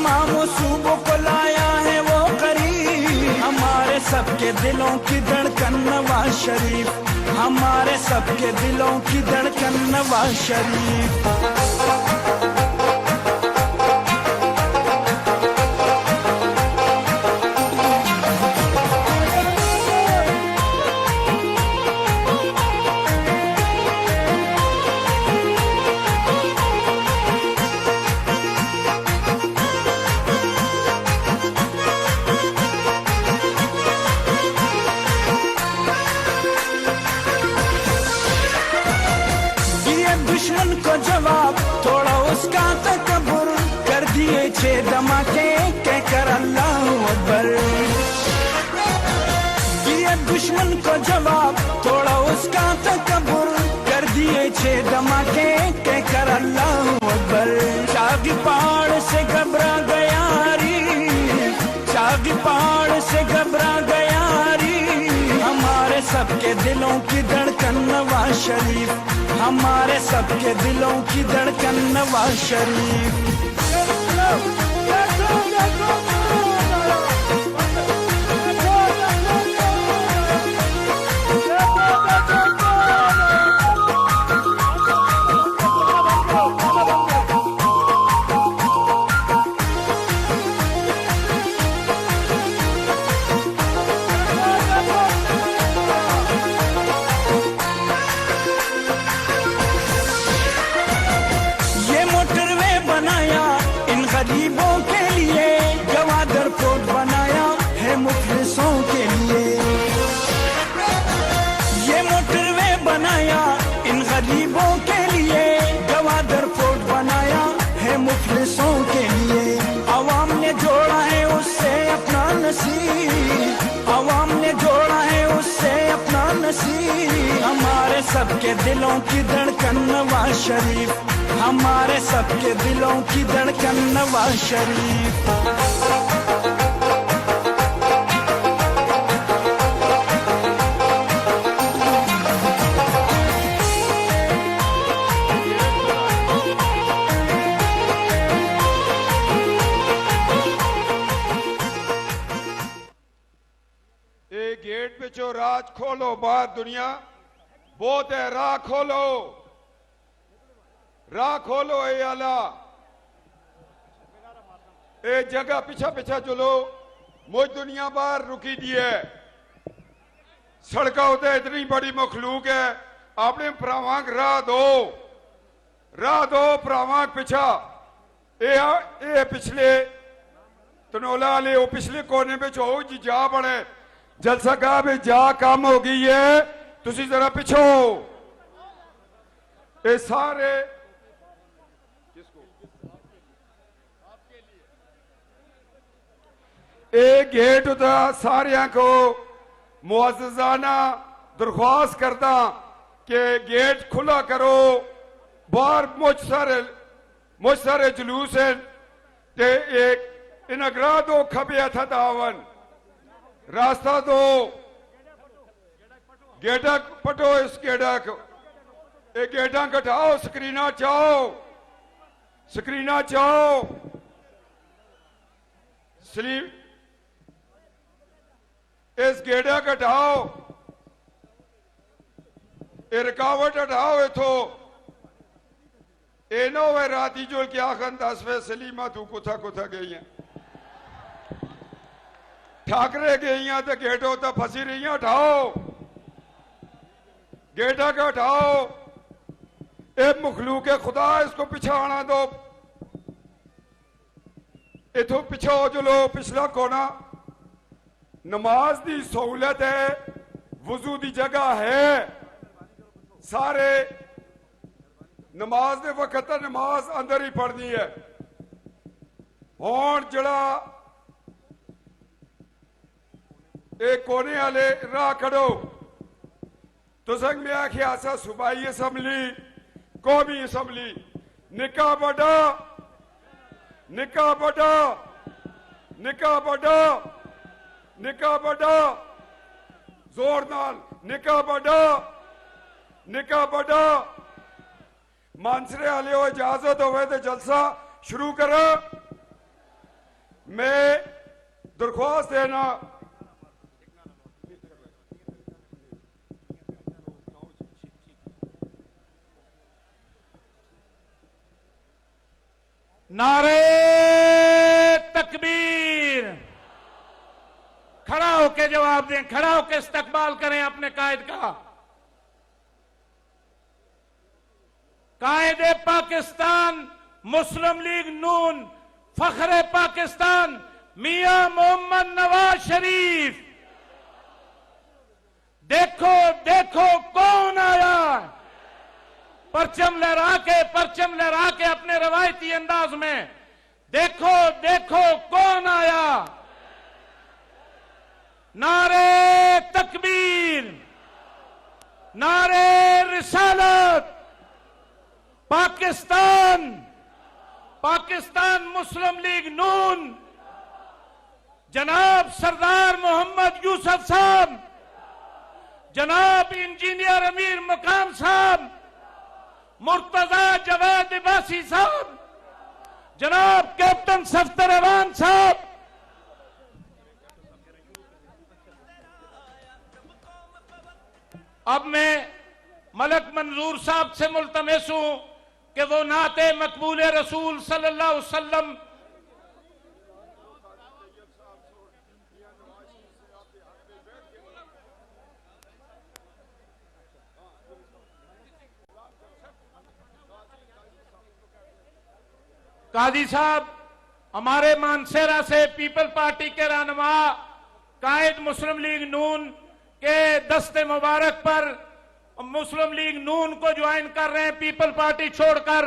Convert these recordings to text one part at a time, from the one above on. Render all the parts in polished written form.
तमाम सूबों को लाया है वो करीब, हमारे सबके दिलों की धड़कन नवाज शरीफ, हमारे सबके दिलों की धड़कन नवाज शरीफ। दुश्मन को जवाब थोड़ा उसका तकब्बुर, कर दिए 6 धमाके कहकर अल्लाह अकबर। दिए दुश्मन को जवाब थोड़ा उसका तकब्बुर, कर दिए 6 धमाके कहकर अल्लाह अकबर। चागी पहाड़ से घबरा गया री, चागी पहाड़ से घबरा गया री, हमारे सबके दिलों की धड़कन नवाज शरीफ, हमारे सबके दिलों की धड़कन नवाज शरीफ। गरीबों के लिए गवादर कोट बनाया है मुखलिसों के लिए, ये मोटरवे बनाया इन गरीबों के लिए, गवादर कोट बनाया है मुखलिसों के लिए। अवाम ने जोड़ा है उससे अपना नसीब, अवाम ने जोड़ा है उससे अपना नसीब, हमारे सबके दिलों की धड़कन नवाज शरीफ, हमारे सबके दिलों की धड़कन नवाज शरीफ। ए गेट पे जो राज खोलो बाहर दुनिया बहुत है, राह खोलो, राह खोलो ए आला, ए जगह पीछा पीछा चलो, मुझ दुनिया बाहर रुकी दी है, सड़का होते इतनी बड़ी मखलूक है, आपने प्रावांग राह दो प्रावांग पीछा, ए पिछले तनोला ले वो पिछले कोने पे जो जी जा बड़े जलसा का भी जा कम हो गई है, तुसी जरा पिछो, ये सारे एक गेट उता सारिया को मुआज़्ज़ाना दरख्वास्त करता कि गेट खुला करो, बाहर मुझ सारे जुलूस है, ते एक इनगरा दो खबिया था दावन, रास्ता दो, गेटक पटो इस गेटक, एक गेटा कटाओ, स्क्रीना चाओ, स्लीप इस गेड़ा हटाओ, ये रुकावट हटाओ, इथो एनो वे राती जो क्या खन 10 वे सलीमा तू कुथा कुथा गई है, ठाकरे गई हैं तो गेटो तो फंसी रही हैं, हटाओ गेटा का हटाओ, ए मखलूक खुदा इसको पीछा आना दो, इथो पिछा हो चलो, पिछला कोना नमाज की सहूलत है, वजू की जगह है, सारे नमाज के वक्त नमाज अंदर ही पढ़नी है। हुण जड़ा एक कोने वाले राह कड़ो, तुसंग में आखिया सा सूबाई असम्बली, कौमी असम्बली, निका बड़ा निका बड़ा निका बड़ा निका बड़ा जोर नाल निका बड़ा मानसरे वाले हो इजाजत होवे तो जलसा शुरू करो। मैं दरख्वास्त देना नारे तकबीर। खड़ा होके जवाब दें, खड़ा होके इस्तकबाल करें अपने कायद का। कायदे पाकिस्तान मुस्लिम लीग नून फखरे पाकिस्तान मियां मोहम्मद नवाज शरीफ। देखो देखो कौन आया, परचम लहरा के अपने रवायती अंदाज में देखो देखो कौन आया। नारे तकबीर, नारे रिसालत। पाकिस्तान मुस्लिम लीग नून जनाब सरदार मोहम्मद यूसुफ साहब, जनाब इंजीनियर अमीर मकाम साहब, मुर्तजा जवेद इबासी साहब, जनाब कैप्टन सफ्तर अवान साहब। अब मैं मलक मंजूर साहब से मुल्तमस हूं कि वो नाते मकबूल रसूल सल्लल्लाहु अलैहि वसल्लम काजी साहब हमारे मानसेरा से पीपल पार्टी के रहनुमा कायद मुस्लिम लीग नून के दस्ते मुबारक पर मुस्लिम लीग नून को ज्वाइन कर रहे हैं पीपल पार्टी छोड़कर।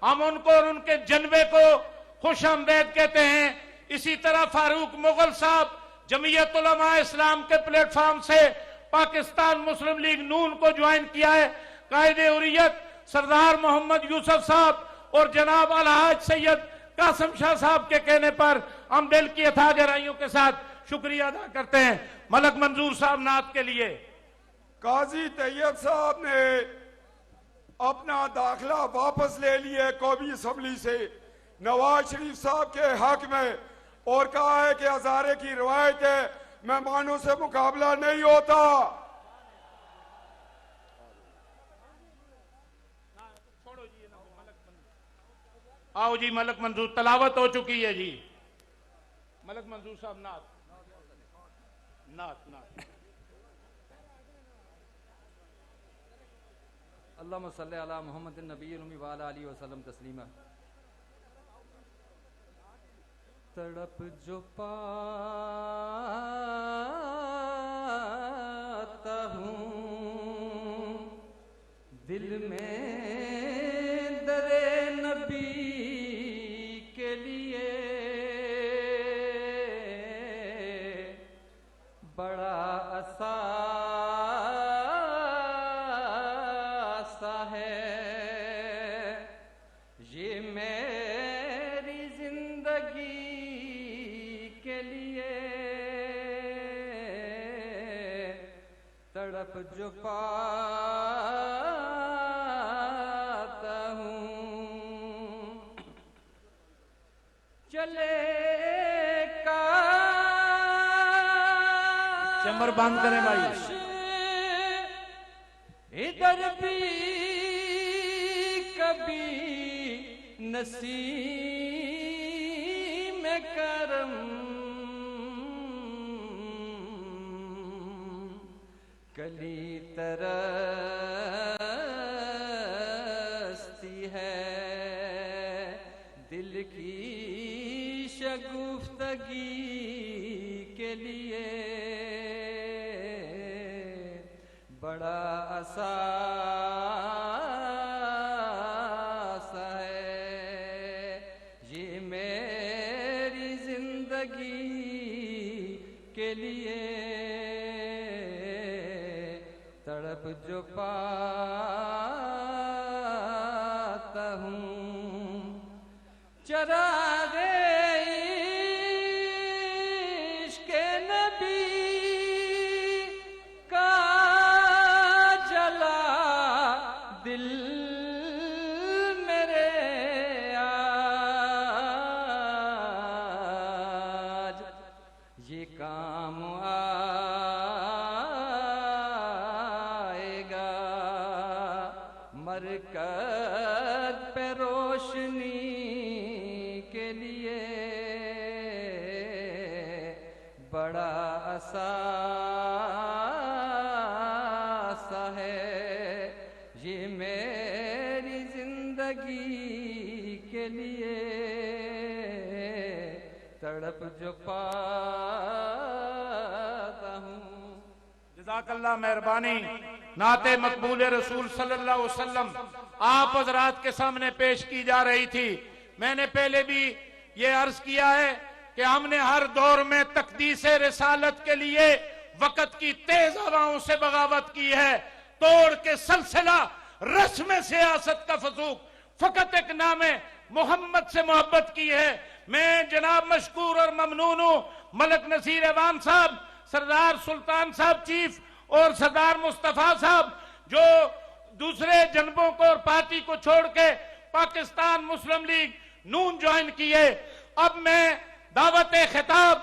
हम उनको और उनके जन्मे को खुश आमदेद कहते हैं। इसी तरह फारूक मुगल साहब जमीयत उलमा इस्लाम के प्लेटफॉर्म से पाकिस्तान मुस्लिम लीग नून को ज्वाइन किया है। कायदे हुर्रियत सरदार मोहम्मद यूसुफ साहब और जनाब अलहाज सैयद कासिम शाह साहब के कहने पर हम दिल की अथाह गहराइयों के साथ शुक्रिया अदा करते हैं। मलक मंजूर साहब नात के लिए। काजी तैयब साहब ने अपना दाखिला वापस ले लिया कौमी असम्बली से नवाज शरीफ साहब के हक में और कहा है कि हजारे की रिवायत है, मेहमानों से मुकाबला नहीं होता। आओ जी, मलक मंजूर तलावत हो चुकी है जी। मलक मंजूर साहब नात नात नात। अल्लाहुम्मा सल्ली अला मुहम्मदिन नबिय्यिल उम्मी व अला आलिहि वसल्लम तस्लीमा। तड़प जो पाता हूँ दिल में दरे नबी के लिए, बड़ा असासा है ये मेरी जिंदगी के लिए। तड़प जो पाता हूँ चले का चैम्बर बंद करें भाई। इधर भी कभी नसीम करम कली तरसती है दिल की शगुफ्तगी के लिए, बड़ा असासा है ये मेरी जिंदगी के लिए। तड़प जो पाता हूँ चरागे इश्क़ नबी का जला दिल मेरे बरकत पे रोशनी के लिए बड़ा असासा है ये मेरी जिंदगी के लिए तड़प जो पाता हूँ। जज़ाकल्लाह मेहरबानी। नाते मकबूल रसूल सल्लल्लाहु अलैहि वसल्लम आप हजरात के सामने पेश की जा रही थी। मैंने पहले भी ये अर्ज किया है कि हमने हर दौर में तकदीस रिसालत के लिए वक़्त की तेज हवाओं से बगावत की है, तोड़ के सिलसिला रस्म सियासत का फसूक फकत एक नामे मोहम्मद से मोहब्बत की है। मैं जनाब मशकूर और ममनून हूं मलक नसीर अवान साहब, सरदार सुल्तान साहब चीफ और सरदार मुस्तफा साहब जो दूसरे जनबों को और पार्टी को छोड़ के पाकिस्तान मुस्लिम लीग नून ज्वाइन किए। अब मैं दावत खिताब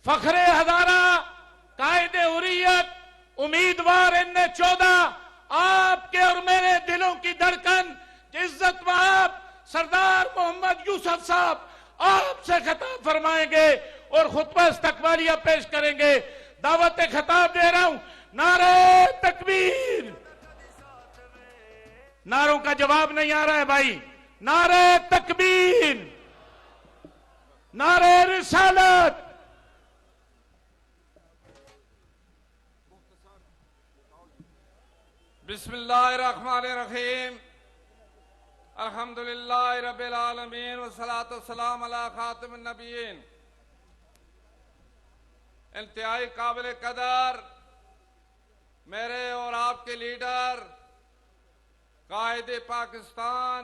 फखरे हजारा कायदे हुर्रियत उम्मीदवार इन्ने 14 आपके और मेरे दिलों की धड़कन इज्जत वहाब सरदार मोहम्मद यूसुफ साहब आपसे खिताब फरमाएंगे और खुतबा इस्तकबालिया पेश करेंगे। दावत खिताब दे रहा हूं। नारे तकबीर। नारों का जवाब नहीं आ रहा है भाई। नारे तकबीर, नारे रिसालत। बिस्मिल्लाहिर्रहमानिर्रहीम। अल्हम्दुलिल्लाहि रब्बिल आलमीन वस्सलातु वस्सलाम अला खातिमिन नबिय्यीन। इंतहाई काबिल कदर मेरे और आपके लीडर कायदे पाकिस्तान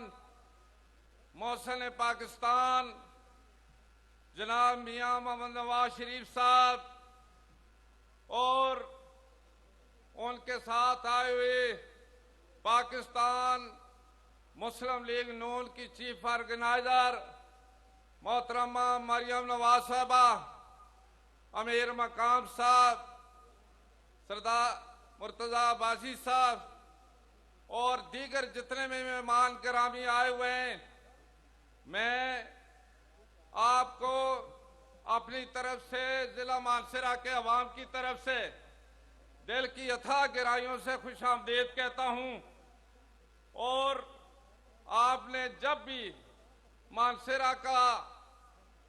मौसन पाकिस्तान जनाब मियां मोहम्मद नवाज शरीफ साहब और उनके साथ आए हुए पाकिस्तान मुस्लिम लीग नून की चीफ ऑर्गेनाइजर मोहतरमा मरियम नवाज साहबा, अमीर मकाम साहब, सरदार मुर्तजा अब्बासी साहब और दीगर जितने भी मेहमान गिरामी आए हुए हैं, मैं आपको अपनी तरफ से जिला मानसरा के अवाम की तरफ से दिल की अथाह गहराइयों से खुशामदीद कहता हूं। और आपने जब भी मानसरा का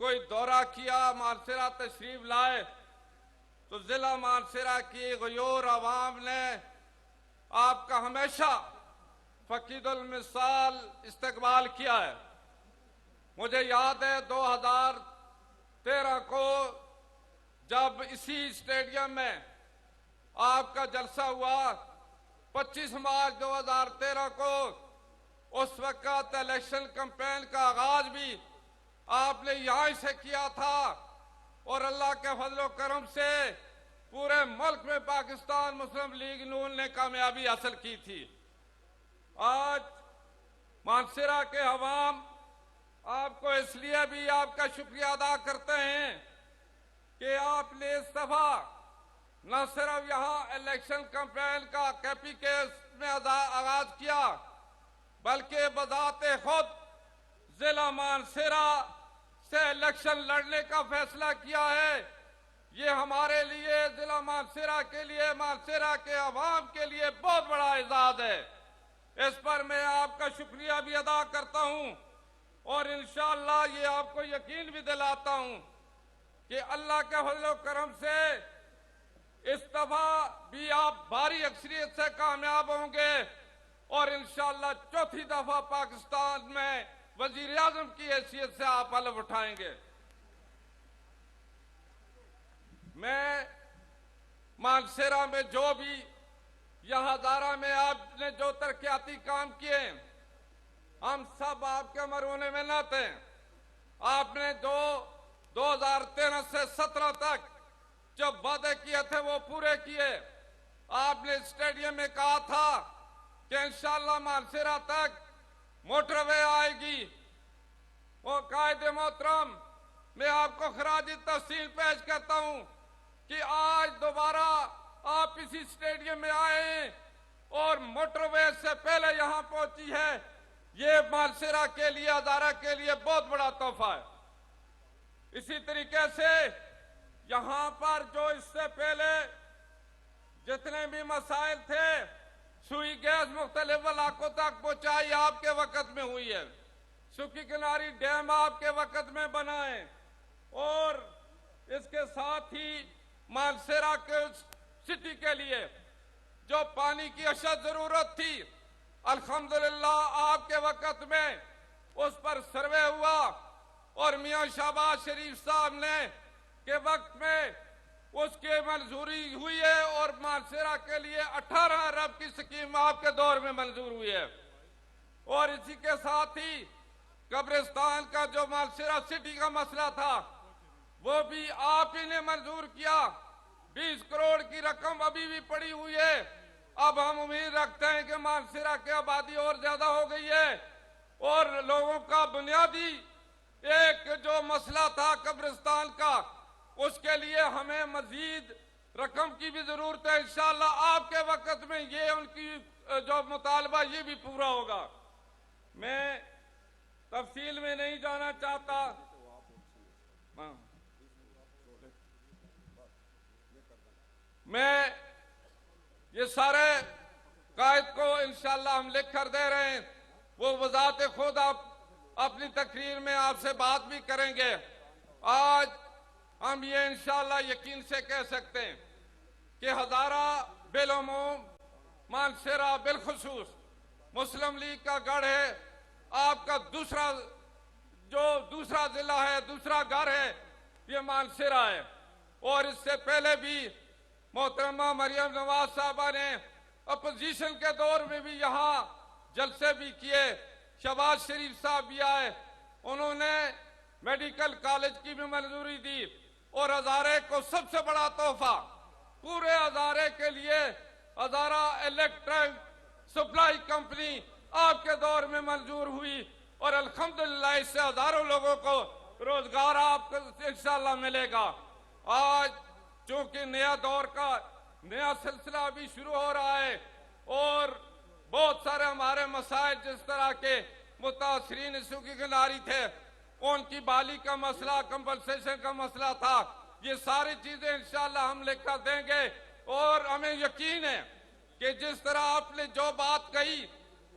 कोई दौरा किया, मानसरा तशरीफ लाए, तो जिला मानसरा की गयोर अवाम ने आपका हमेशा फकीदुल मिसाल इस्तकबाल किया है। मुझे याद है 2013 को जब इसी स्टेडियम में आपका जलसा हुआ, 25 मार्च 2013 को, उस वक्त इलेक्शन कैंपेन का आगाज भी आपने यहां से किया था और अल्लाह के फजलो करम से पूरे मुल्क में पाकिस्तान मुस्लिम लीग नून ने कामयाबी हासिल की थी। आज मानसरा के अवाम आपको इसलिए भी आपका शुक्रिया अदा करते हैं कि आपने इस दफा न सिर्फ यहाँ इलेक्शन कैंपेन का कैपी केस में आगाज किया, बल्कि बजाते खुद जिला मानसरा से इलेक्शन लड़ने का फैसला किया है। ये हमारे लिए, जिला मानसरा के लिए, मानसरा के अवाम के लिए बहुत बड़ा एजाज है। इस पर मैं आपका शुक्रिया भी अदा करता हूं और इंशाअल्लाह ये आपको यकीन भी दिलाता हूं कि अल्लाह के फजल करम से इस दफा भी आप भारी अक्सरियत से कामयाब होंगे और इंशाअल्लाह चौथी दफा पाकिस्तान में वजीर आजम की हैसियत से आप हलफ उठाएंगे। मैं मानसरा में जो भी यह हजारा में आपने जो तरक्याती काम किए, हम सब आपके मरहूने में न थे। आपने जो 2013 से 17 तक जो वादे किए थे वो पूरे किए। आपने स्टेडियम में कहा था कि इंशाअल्लाह मानसरा तक मोटरवे आएगी। वो कायदे मोहतरम मैं आपको खराज तहसीन पेश करता हूं कि आज दोबारा आप इसी स्टेडियम में आए हैं और मोटरवे से पहले यहां पहुंची है। ये मानसेरा के लिए, हजारा के लिए बहुत बड़ा तोहफा है। इसी तरीके से यहां पर जो इससे पहले जितने भी मसाइल थे, सुई गैस मुख्तलिफ इलाकों तक पहुंचाई आपके वक्त में हुई है। सुखी किनारी डैम आपके वक्त में बना है और इसके साथ ही मानसेरा के सिटी के लिए जो पानी की अशद जरूरत थी, अल्हम्दुलिल्लाह आपके वक्त में उस पर सर्वे हुआ और मियां शहबाज शरीफ साहब ने के वक्त में उसकी मंजूरी हुई है और मानसेरा के लिए 18 अरब की स्कीम आपके दौर में मंजूर हुई है। और इसी के साथ ही कब्रिस्तान का जो मानसेरा सिटी का मसला था वो भी आप ही ने मंजूर किया। 20 करोड़ की रकम अभी भी पड़ी हुई है। अब हम उम्मीद रखते हैं कि मानसेरा की आबादी और ज्यादा हो गई है और लोगों का बुनियादी एक जो मसला था कब्रिस्तान का, उसके लिए हमें मजीद रकम की भी जरूरत है। इंशाअल्लाह आपके वक्त में ये उनकी जो मुतालबा ये भी पूरा होगा। मैं तफसील में नहीं जाना चाहता। मैं ये सारे कायद को इंशाअल्लाह हम लिख कर दे रहे हैं। वो वजात खुद आप अपनी तकरीर में आपसे बात भी करेंगे। आज हम ये इंशाअल्लाह यकीन से कह सकते हैं कि हजारा बिलुमूम, मानसेरा बिलखुसूस मुस्लिम लीग का गढ़ है। आपका दूसरा जिला है, दूसरा घर है, ये मानसेरा है। और इससे पहले भी मोहतरमा मरियम नवाज साहबा ने अपोजिशन के दौर में भी यहाँ जलसे भी किए। शहबाज शरीफ साहब भी आए, उन्होंने मेडिकल कॉलेज की भी मंजूरी दी और हजारे को सबसे बड़ा तोहफा पूरे हजारे के लिए हजारा इलेक्ट्रिक सप्लाई कंपनी आपके दौर में मंजूर हुई और अल्हम्दुलिल्लाह इससे हजारों लोगों को रोजगार आपको इंशाअल्लाह मिलेगा। आज चूंकि नया दौर का नया सिलसिला अभी शुरू हो रहा है और बहुत सारे हमारे मसाइल जिस तरह के मुतासरीन सूखी किनारी थे, उनकी बाली का मसला, कंपनसेशन का मसला था, ये सारी चीजें इंशाअल्लाह हम लेकर देंगे। और हमें यकीन है कि जिस तरह आपने जो बात कही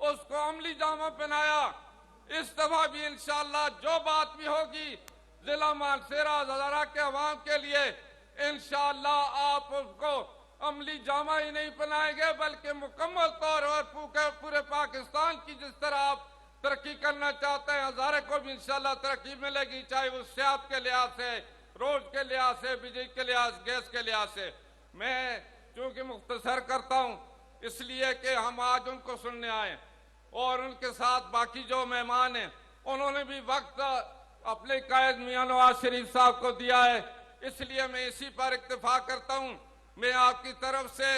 उसको अमली जामा पहनाया, इस दफा भी इंशाअल्लाह जो बात भी होगी जिला मानसेरा हजारा के अवाम के लिए इंशाअल्लाह आप उसको अमली जामा ही नहीं पहनाएंगे बल्कि मुकम्मल तौर पर पूरे पाकिस्तान की जिस तरह आप तरक्की करना चाहते हैं, हजारे को भी इंशाअल्लाह तरक्की मिलेगी, चाहे वो सेहत के लिहाज से, रोड के लिहाज से, बिजली के लिहाज, गैस के लिहाज से। मैं चूंकि मुख्तसर करता हूं इसलिए कि हम आज उनको सुनने आए और उनके साथ बाकी जो मेहमान हैं उन्होंने भी वक्त अपने कायद मियां नवाज शरीफ साहब को दिया है, इसलिए मैं इसी पर इत्तेफाक करता हूं। मैं आपकी तरफ से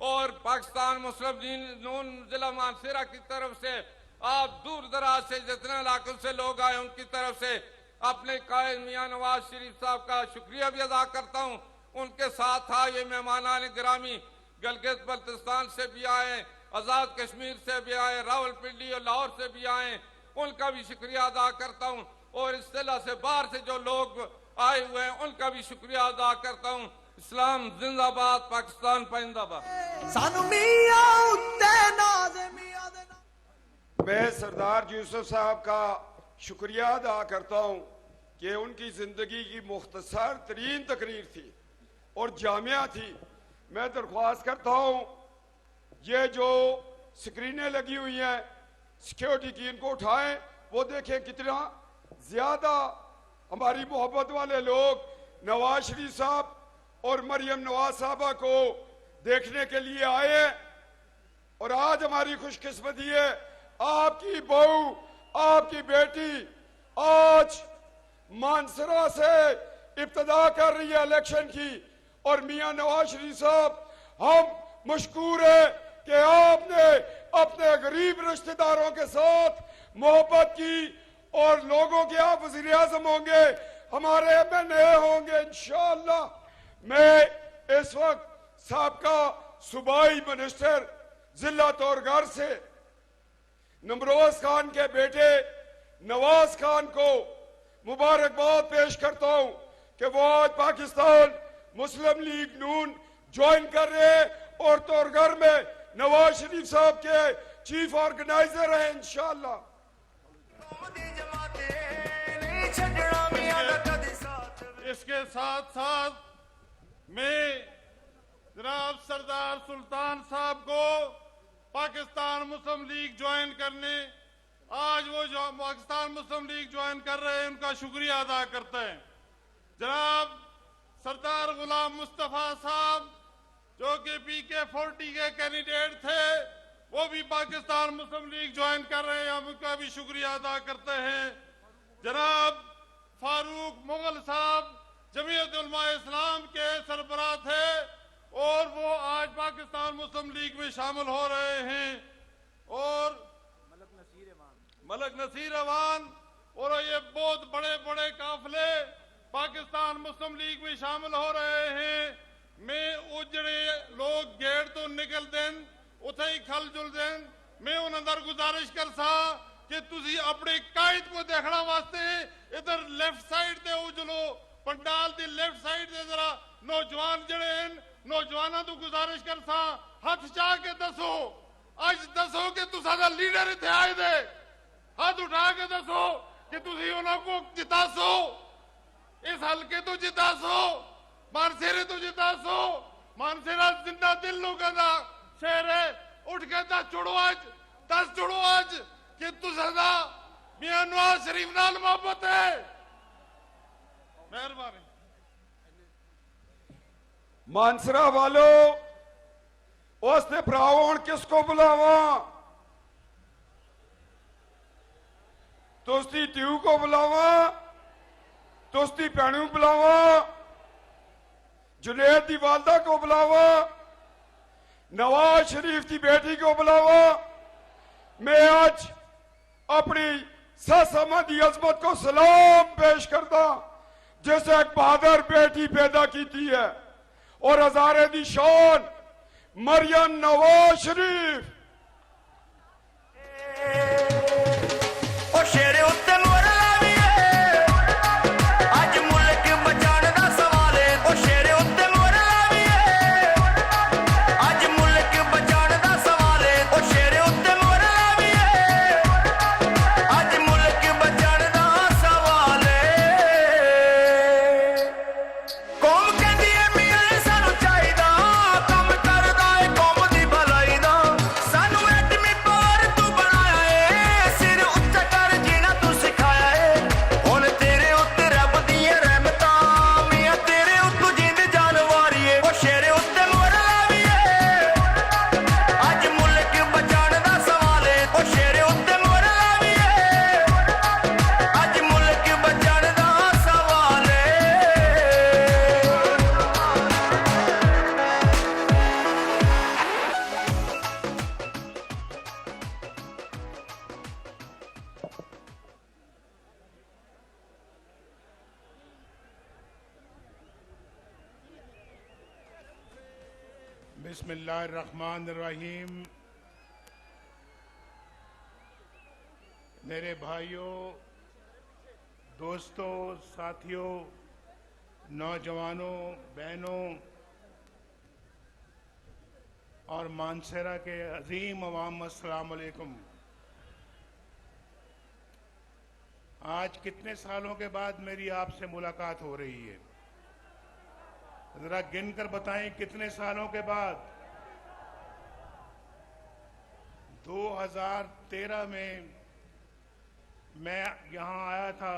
और पाकिस्तान मुस्लिम लीग नून जिला मानसेरा की तरफ से, आप दूर दराज से जितने इलाकों से लोग आए उनकी तरफ से अपने कायद मियां नवाज शरीफ साहब का शुक्रिया भी अदा करता हूं। उनके साथ ये मेहमान गिरामी गलगित बल्तिस्तान से भी आए, आजाद कश्मीर से भी आए, रावलपिंडी और लाहौर से भी आए, उनका भी शुक्रिया अदा करता हूं। और इस जिला से बाहर से जो लोग आए हुए हैं उनका भी शुक्रिया अदा करता हूं। इस्लाम जिंदाबाद, पाकिस्तान पाइंदाबाद। मैं सरदार यूसुफ साहब का शुक्रिया अदा करता हूं कि उनकी जिंदगी की मुख्तसर तरीन तकरीर थी और जामिया थी। मैं दरख्वास्त करता हूं ये जो स्क्रीनें लगी हुई हैं सिक्योरिटी की, इनको उठाएं, वो देखें कितना ज्यादा हमारी मोहब्बत वाले लोग नवाज शरीफ साहब और मरियम नवाज साहबा को देखने के लिए आए। और आज हमारी खुशकिस्मती है आपकी बहू, आपकी बेटी आज मानसरा से इब्तदा कर रही है इलेक्शन की। और मियां नवाज शरीफ साहब, हम मशकूर है कि आपने अपने गरीब रिश्तेदारों के साथ मोहब्बत की और लोगों के आप वज़ीर आज़म होंगे, हमारे एमएनए होंगे इंशाअल्लाह। मैं इस वक्त साबका सूबाई मिनिस्टर जिला तौरगर से नमरोज खान के बेटे नवाज खान को मुबारकबाद पेश करता हूं कि वो आज पाकिस्तान मुस्लिम लीग नून ज्वाइन कर रहे हैं और तौरगर में नवाज शरीफ साहब के चीफ ऑर्गेनाइजर हैं इंशाअल्लाह। इसके साथ साथ मैं जनाब सरदार सुल्तान साहब को पाकिस्तान मुस्लिम लीग ज्वाइन करने, आज वो जो पाकिस्तान मुस्लिम लीग ज्वाइन कर रहे हैं, उनका शुक्रिया अदा करते हैं। जनाब सरदार गुलाम मुस्तफा साहब जो कि PK40 के कैंडिडेट थे, वो भी पाकिस्तान मुस्लिम लीग ज्वाइन कर रहे हैं, हम उनका भी शुक्रिया अदा करते हैं। जनाब फारूक मुगल साहब जमीयत उलमा इस्लाम के सरबराह थे और वो आज पाकिस्तान मुस्लिम लीग में शामिल हो रहे हैं, और मलक नसीर अवान और ये बहुत बड़े बड़े काफिले पाकिस्तान मुस्लिम लीग में शामिल हो रहे हैं। मैं वो जड़े लोग गेट तो निकल दें उथे ही खल जुल दें, मैं उन अंदर गुजारिश कर सा कि तुसी अपने कायद को देखना वास्ते इधर लेफ्ट साइड ते उजलो पंडाल दी लेफ्ट साइड ते जरा नौजवान जड़े हैं, नौजवानों तो गुजारिश कर सा हाथ चाह के दसो, आज दसो कि तुसा दा लीडर इथे आए दे, हाथ उठा के दसो कि तुसी उन्हां को जितासो, इस हल्के तो जितासो, मानसेरे तो जितासो। मानसेरा जिंदा दिल लोगों का शहर है, उठ के 10 जुड़ो आज कि तुसा दा मियां नवाज शरीफ नाल मोहब्बत है। मेहरबानी। मानसरा वालों, उसने भरावण किसको बुलावा? तुस्ती ट्यू को बुलावा, तुस्ती भैनू बुलावा, जुनेद दी वालदा को बुलावा, नवाज शरीफ की बेटी को बुलावा। मैं आज अपनी सासमा दी अजमत को सलाम पेश करता जैसे एक बहादुर बेटी पैदा की थी है, और हजारे दी शान मरियम नवाज शरीफ शेरे उत्ते मोरला भी है, आज मुल्क बचाने दा सवाल है। ओ शेरे उत्ते मोरला भी है, आज मुल्क बचाने दा सवाल है। ओ शेरे उत्ते मोरला भी है, आज मुल्क बचाने दा सवाल है। कौम कहंदी है मियां सानू चाहिदा, काम करदा है कौम दी भलाई दा, सानू एटमी पावर तू बनाया है, सिर उत्ते कर जीना तू सिखाया है। हुण तेरे उत्ते रब दियां रहमतां, मियां तेरे उत्तों जिंद जान वारी है। ओ शेरे उत्ते मोरला भी है, आज मुल्क बचाने दा सवाल है। ओ शेरे उत्ते मोरला भी है, आज मुल्क बचाने दा सवाल है। बिस्मिल्लाहिर्रहमानिर्रहीम। मेरे भाइयों, दोस्तों, साथियों, नौजवानों, बहनों और मानसेरा के अजीम अवाम, अस्सलाम वालेकुम। आज कितने सालों के बाद मेरी आपसे मुलाकात हो रही है? जरा गिनकर बताएं कितने सालों के बाद? 2013 में मैं यहां आया था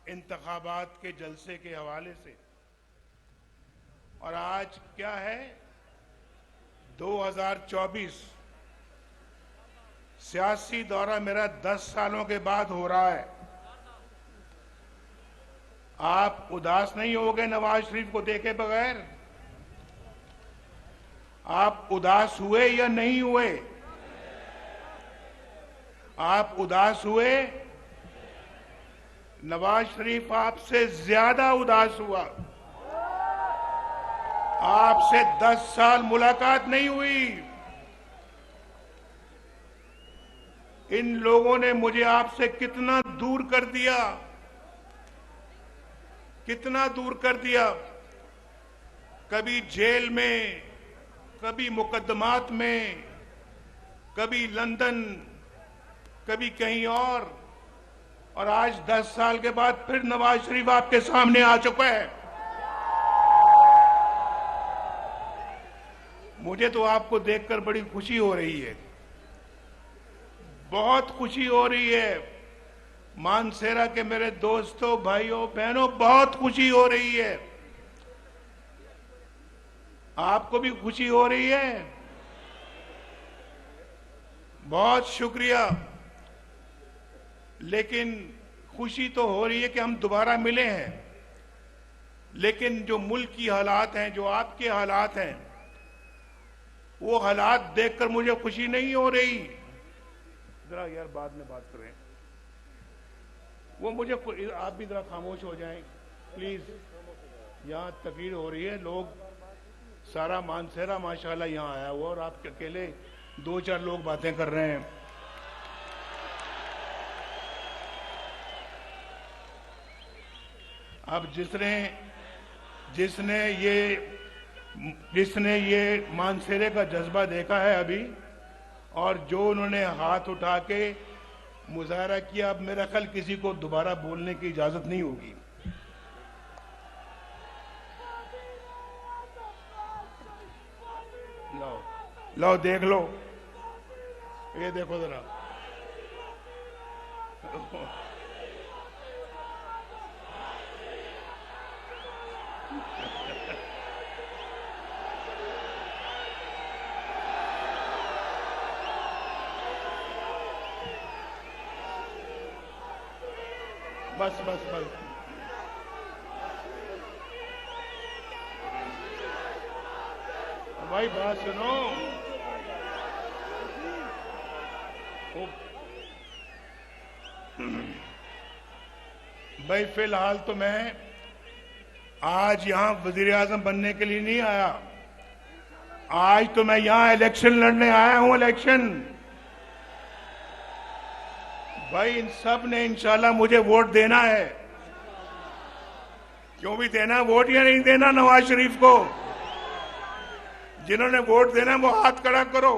इंतखाबात के जलसे के हवाले से, और आज क्या है 2024। सियासी दौरा मेरा 10 सालों के बाद हो रहा है। आप उदास नहीं हो गए नवाज शरीफ को देखे बगैर? आप उदास हुए या नहीं हुए? आप उदास हुए? नवाज शरीफ आपसे ज्यादा उदास हुआ। आपसे 10 साल मुलाकात नहीं हुई। इन लोगों ने मुझे आपसे कितना दूर कर दिया, कितना दूर कर दिया। कभी जेल में, कभी मुकदमात में, कभी लंदन, कभी कहीं और आज 10 साल के बाद फिर नवाज शरीफ आपके सामने आ चुका है। मुझे तो आपको देखकर बड़ी खुशी हो रही है, बहुत खुशी हो रही है। मानसेरा के मेरे दोस्तों, भाइयों, बहनों, बहुत खुशी हो रही है। आपको भी खुशी हो रही है? बहुत शुक्रिया। लेकिन खुशी तो हो रही है कि हम दोबारा मिले हैं, लेकिन जो मुल्क की हालात हैं, जो आपके हालात हैं, वो हालात देखकर मुझे खुशी नहीं हो रही। जरा यार बाद में बात करें। वो मुझे, आप भी जरा खामोश हो जाएं प्लीज। यहाँ तकरीर हो रही है, लोग सारा मानसेरा माशाल्लाह यहाँ आया हुआ और आप अकेले 2-4 लोग बातें कर रहे हैं। अब जिसने ये मानसेरे का जज्बा देखा है अभी, और जो उन्होंने हाथ उठा के मुजाहरा किया, अब मेरा ख्याल किसी को दोबारा बोलने की इजाजत नहीं होगी। लो देख लो, ये देखो जरा। बस बस बस। भाई बात सुनो। भाई फिलहाल तो मैं आज यहां वजीर आजम बनने के लिए नहीं आया। आज तो मैं यहां इलेक्शन लड़ने आया हूं। इलेक्शन भाई, इन सब ने इंशाल्लाह मुझे वोट देना है। क्यों भी देना वोट या नहीं देना नवाज शरीफ को? जिन्होंने वोट देना वो हाथ खड़ा करो।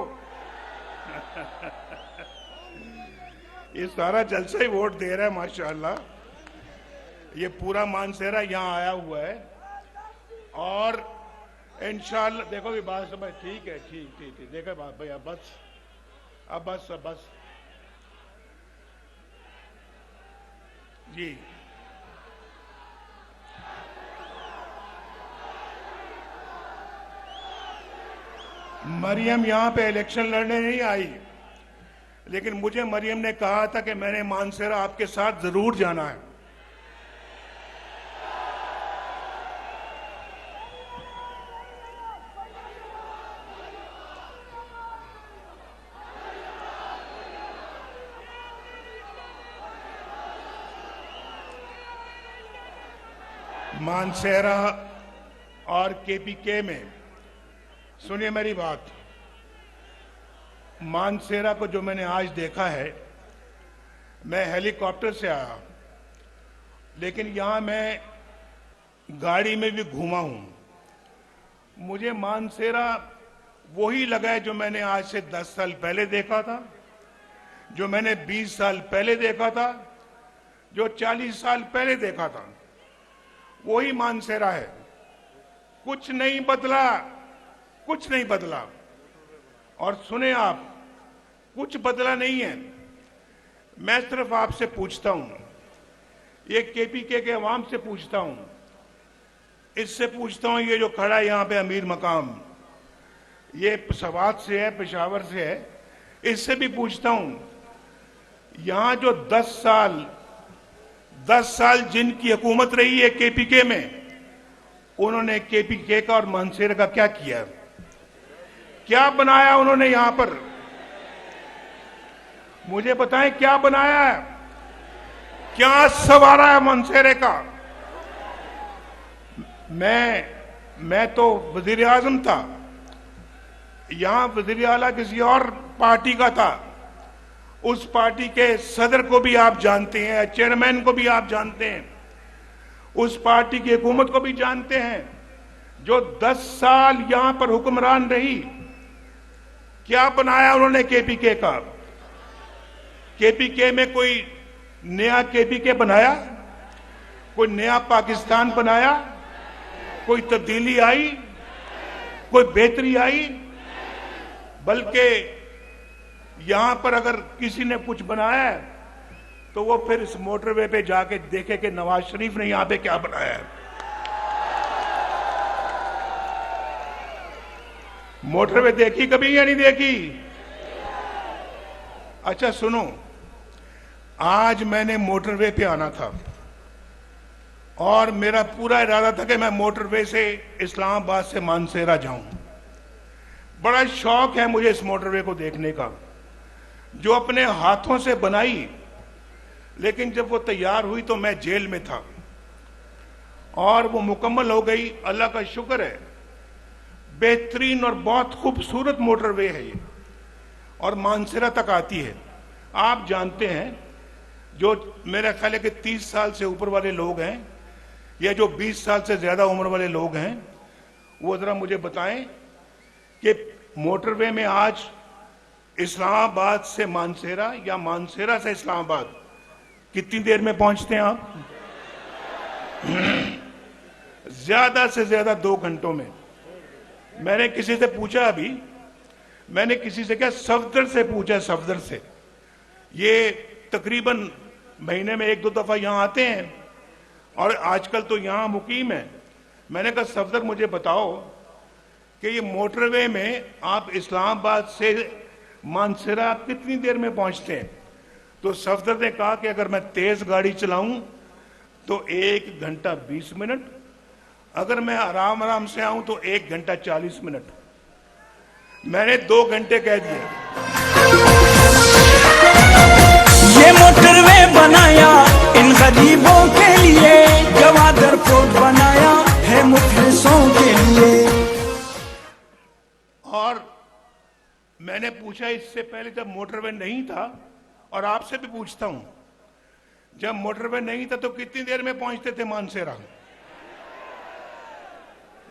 ये सारा जलसा ही वोट दे रहा है माशाल्लाह। ये पूरा मानसेरा यहाँ आया हुआ है और इंशाल्लाह देखो भी बात सब ठीक है। ठीक देखो बात भाई। अब बस जी। मरियम यहां पे इलेक्शन लड़ने नहीं आई, लेकिन मुझे मरियम ने कहा था कि मैंने मानसेरा आपके साथ जरूर जाना है। मानसेरा और केपीके में, सुनिए मेरी बात, मानसेरा को जो मैंने आज देखा है, मैं हेलीकॉप्टर से आया, लेकिन यहां मैं गाड़ी में भी घूमा हूं। मुझे मानसेरा वही लगा है जो मैंने आज से 10 साल पहले देखा था, जो मैंने 20 साल पहले देखा था, जो 40 साल पहले देखा था। वही मानसेरा है, कुछ नहीं बदला। और सुने आप, कुछ बदला नहीं है। मैं सिर्फ आपसे पूछता हूं, ये केपीके के अवाम से पूछता हूं, इससे पूछता हूं, ये जो खड़ा है यहां पे अमीर मकाम, ये सवात से है, पेशावर से है, इससे भी पूछता हूं, यहां जो 10 साल जिनकी हुकूमत रही है केपीके में, उन्होंने केपीके का और मानसेरा का क्या किया? क्या बनाया उन्होंने यहां पर? मुझे बताएं क्या बनाया है? क्या सवारा है मानसेरे का? मैं तो वजीर आजम था, यहां वजीर आला किसी और पार्टी का था। उस पार्टी के सदर को भी आप जानते हैं, चेयरमैन को भी आप जानते हैं, उस पार्टी की हुकूमत को भी जानते हैं, जो 10 साल यहां पर हुक्मरान रही। क्या बनाया उन्होंने केपीके का? केपीके में कोई नया केपीके बनाया? कोई नया पाकिस्तान बनाया? कोई तब्दीली आई? कोई बेहतरी आई? बल्कि यहां पर अगर किसी ने कुछ बनाया है तो वो फिर इस मोटरवे पे जाके देखे कि नवाज शरीफ ने यहां पे क्या बनाया है। मोटरवे देखी कभी या नहीं देखी? अच्छा सुनो, आज मैंने मोटरवे पे आना था और मेरा पूरा इरादा था कि मैं मोटरवे से इस्लामाबाद से मानसेरा जाऊं। बड़ा शौक है मुझे इस मोटरवे को देखने का, जो अपने हाथों से बनाई, लेकिन जब वो तैयार हुई तो मैं जेल में था और वो मुकम्मल हो गई। अल्लाह का शुक्र है, बेहतरीन और बहुत खूबसूरत मोटरवे है ये, और मानसेरा तक आती है। आप जानते हैं, जो मेरा ख्याल है कि 30 साल से ऊपर वाले लोग हैं या जो 20 साल से ज्यादा उम्र वाले लोग हैं, वो जरा मुझे बताएं कि मोटरवे में आज इस्लामाबाद से मानसेरा या मानसेरा से इस्लामाबाद कितनी देर में पहुंचते हैं आप? ज्यादा से ज्यादा 2 घंटों में। मैंने किसी से पूछा, अभी मैंने किसी से क्या, सफदर से पूछा, सफदर से, ये तकरीबन महीने में 1-2 दफा यहां आते हैं और आजकल तो यहां मुकीम है। मैंने कहा सफदर मुझे बताओ कि ये मोटरवे में आप इस्लामाबाद से मानसेरा कितनी देर में पहुंचते हैं? तो सफदर ने कहा कि अगर मैं तेज गाड़ी चलाऊं तो 1 घंटा 20 मिनट, अगर मैं आराम आराम से आऊं तो 1 घंटा 40 मिनट। मैंने 2 घंटे कह दिए। ये मोटरवे बनाया इन गरीबों के लिए, गवादर फोर्ट बनाया है मुखलिसों के लिए। और मैंने पूछा इससे पहले जब मोटरवे नहीं था, और आपसे भी पूछता हूं, जब मोटरवे नहीं था तो कितनी देर में पहुंचते थे मानसेरा?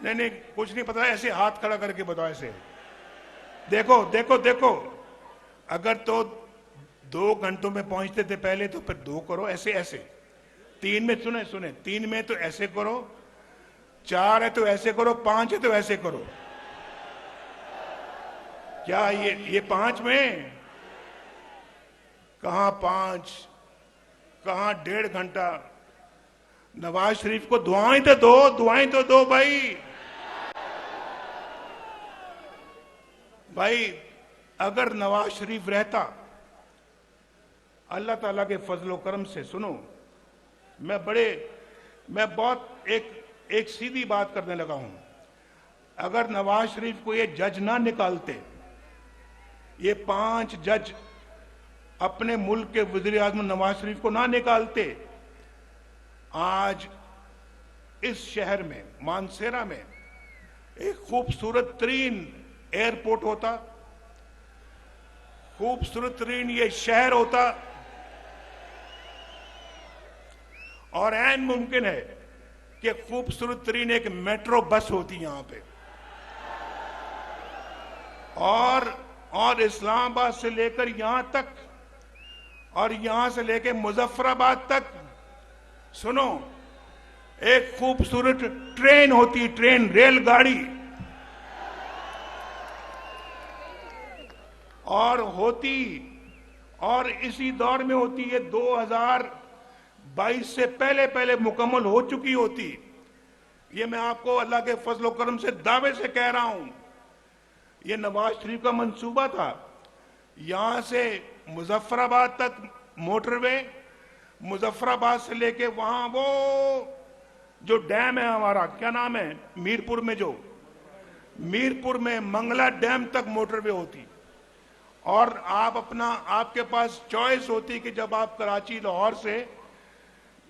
नहीं, कुछ नहीं पता, ऐसे हाथ खड़ा करके बताओ। ऐसे देखो देखो देखो, अगर तो 2 घंटों में पहुंचते थे पहले तो फिर 2 करो, ऐसे ऐसे। 3 में सुने 3 में तो ऐसे करो, 4 है तो ऐसे करो, 5 है तो ऐसे करो। क्या ये 5 में? कहां 5, कहां 1.5 घंटा? नवाज शरीफ को दुआएं तो दो, दुआएं तो दो भाई। अगर नवाज शरीफ रहता, अल्लाह ताला के फजलो करम से, सुनो, मैं बहुत एक सीधी बात करने लगा हूं। अगर नवाज शरीफ को ये जज ना निकालते, ये 5 जज अपने मुल्क के वजीर आजम नवाज शरीफ को ना निकालते, आज इस शहर में मानसेरा में एक खूबसूरत तरीन एयरपोर्ट होता, खूबसूरत तरीन ये शहर होता, और ऐन मुमकिन है कि खूबसूरत तरीन एक मेट्रो बस होती यहां पे, और इस्लामाबाद से लेकर यहां तक और यहां से लेकर मुजफ्फराबाद तक, सुनो, एक खूबसूरत ट्रेन होती, ट्रेन, रेलगाड़ी, और इसी दौर में होती है 2022 से पहले मुकम्मल हो चुकी होती। ये मैं आपको अल्लाह के फजलो करम से दावे से कह रहा हूं। ये नवाज शरीफ का मंसूबा था, यहां से मुजफ्फराबाद तक मोटरवे, मुजफ्फराबाद से लेके वहां वो जो डैम है हमारा, क्या नाम है, मीरपुर में मंगला डैम तक मोटरवे होती। और आपके पास चॉइस होती कि जब आप कराची, लाहौर से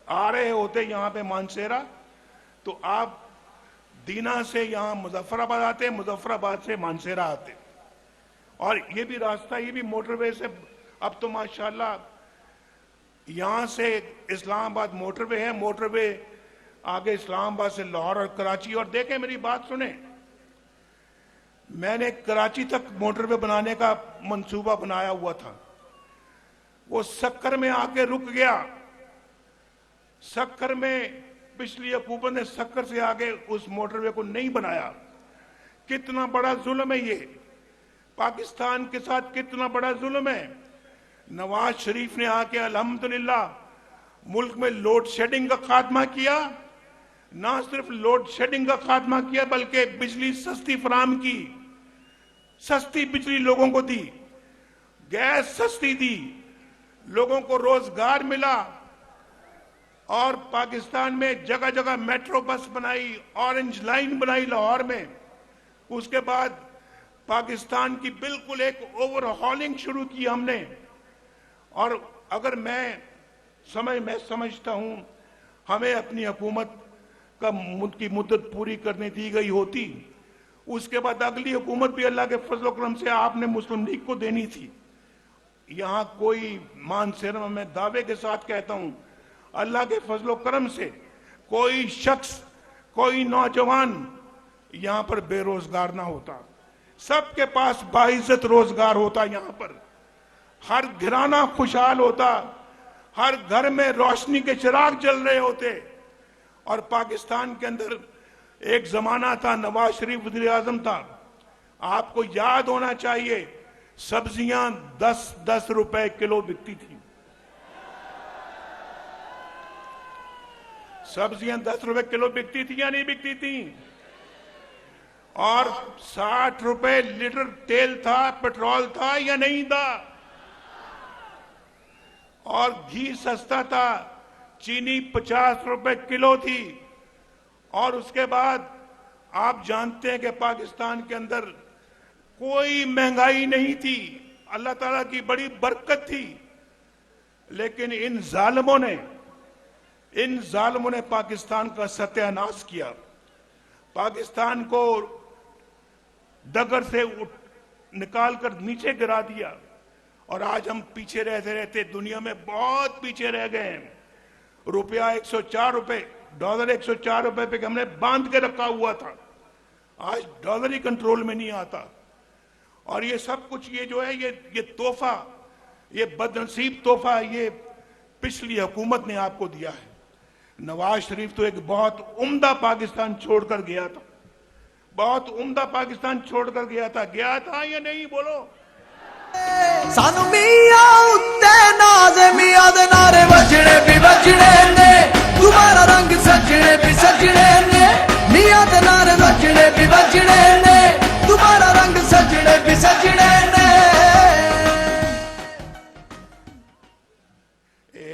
आ रहे होते यहाँ पे मानसेरा, तो आप दीना से यहाँ मुजफ्फराबाद आते, मुजफ्फराबाद से मानसेरा आते, और ये भी रास्ता, ये भी मोटरवे से, अब तो माशाल्लाह यहाँ से इस्लामाबाद मोटरवे है, मोटरवे आगे इस्लामाबाद से लाहौर और कराची। और देखें, मेरी बात सुने, मैंने कराची तक मोटरवे बनाने का मंसूबा बनाया हुआ था, वो सक्कर में आके रुक गया। सक्कर में पिछली हुकूमत ने सक्कर से आगे उस मोटरवे को नहीं बनाया। कितना बड़ा जुल्म है ये, पाकिस्तान के साथ कितना बड़ा जुल्म है। नवाज शरीफ ने आके अल्हम्दुलिल्लाह मुल्क में लोड शेडिंग का खात्मा किया, ना सिर्फ लोड शेडिंग का खात्मा किया बल्कि बिजली सस्ती फराम की, सस्ती बिजली लोगों को दी, गैस सस्ती दी, लोगों को रोजगार मिला, और पाकिस्तान में जगह जगह मेट्रो बस बनाई, ऑरेंज लाइन बनाई लाहौर में। उसके बाद पाकिस्तान की बिल्कुल एक ओवरहॉलिंग शुरू की हमने। और अगर मैं समझता हूं हमें अपनी हुकूमत की मुद्दत पूरी करने दी गई होती, उसके बाद अगली हुकूमत भी अल्लाह के फजल करम से आपने मुस्लिम लीग को देनी थी। यहां कोई मानसेरा, मैं दावे के साथ कहता हूं, अल्लाह के फजल करम से कोई शख्स, कोई नौजवान यहां पर बेरोजगार ना होता, सबके पास बाइज्जत रोजगार होता, यहां पर हर घराना खुशहाल होता, हर घर में रोशनी के चिराग जल रहे होते। और पाकिस्तान के अंदर एक जमाना था, नवाज शरीफ वज़ीर आज़म था, आपको याद होना चाहिए, सब्जियां 10-10 रुपए किलो बिकती थी, सब्जियां 10 रुपए किलो बिकती थी या नहीं बिकती थी? और 60 रुपए लीटर तेल था, पेट्रोल था या नहीं था? और घी सस्ता था, चीनी 50 रुपए किलो थी। और उसके बाद आप जानते हैं कि पाकिस्तान के अंदर कोई महंगाई नहीं थी, अल्लाह ताला की बड़ी बरकत थी। लेकिन इन जालिमों ने पाकिस्तान का सत्यानाश किया, पाकिस्तान को डगर से निकाल कर नीचे गिरा दिया, और आज हम पीछे रहते रहते दुनिया में बहुत पीछे रह गए हैं। रुपया 104 रुपए, डॉलर 104 रुपए पे हमने बांध के रखा हुआ था, आज डॉलर ही कंट्रोल में नहीं आता। और ये सब कुछ, ये जो है, ये तोहफा, ये बदनसीब तोहफा ये पिछली हुकूमत ने आपको दिया है। नवाज शरीफ तो एक बहुत उम्दा पाकिस्तान छोड़कर गया था, बहुत उम्दा पाकिस्तान छोड़कर गया था या नहीं? बोलो। सानू मियां उत्ते नाज़ मियां दे नारे बजने भी बजने ने, तुम्हारा रंग सजने भी सजने ने, मियां दे नारे बजने भी बजने ने, तुम्हारा रंग सजने भी सजने ने।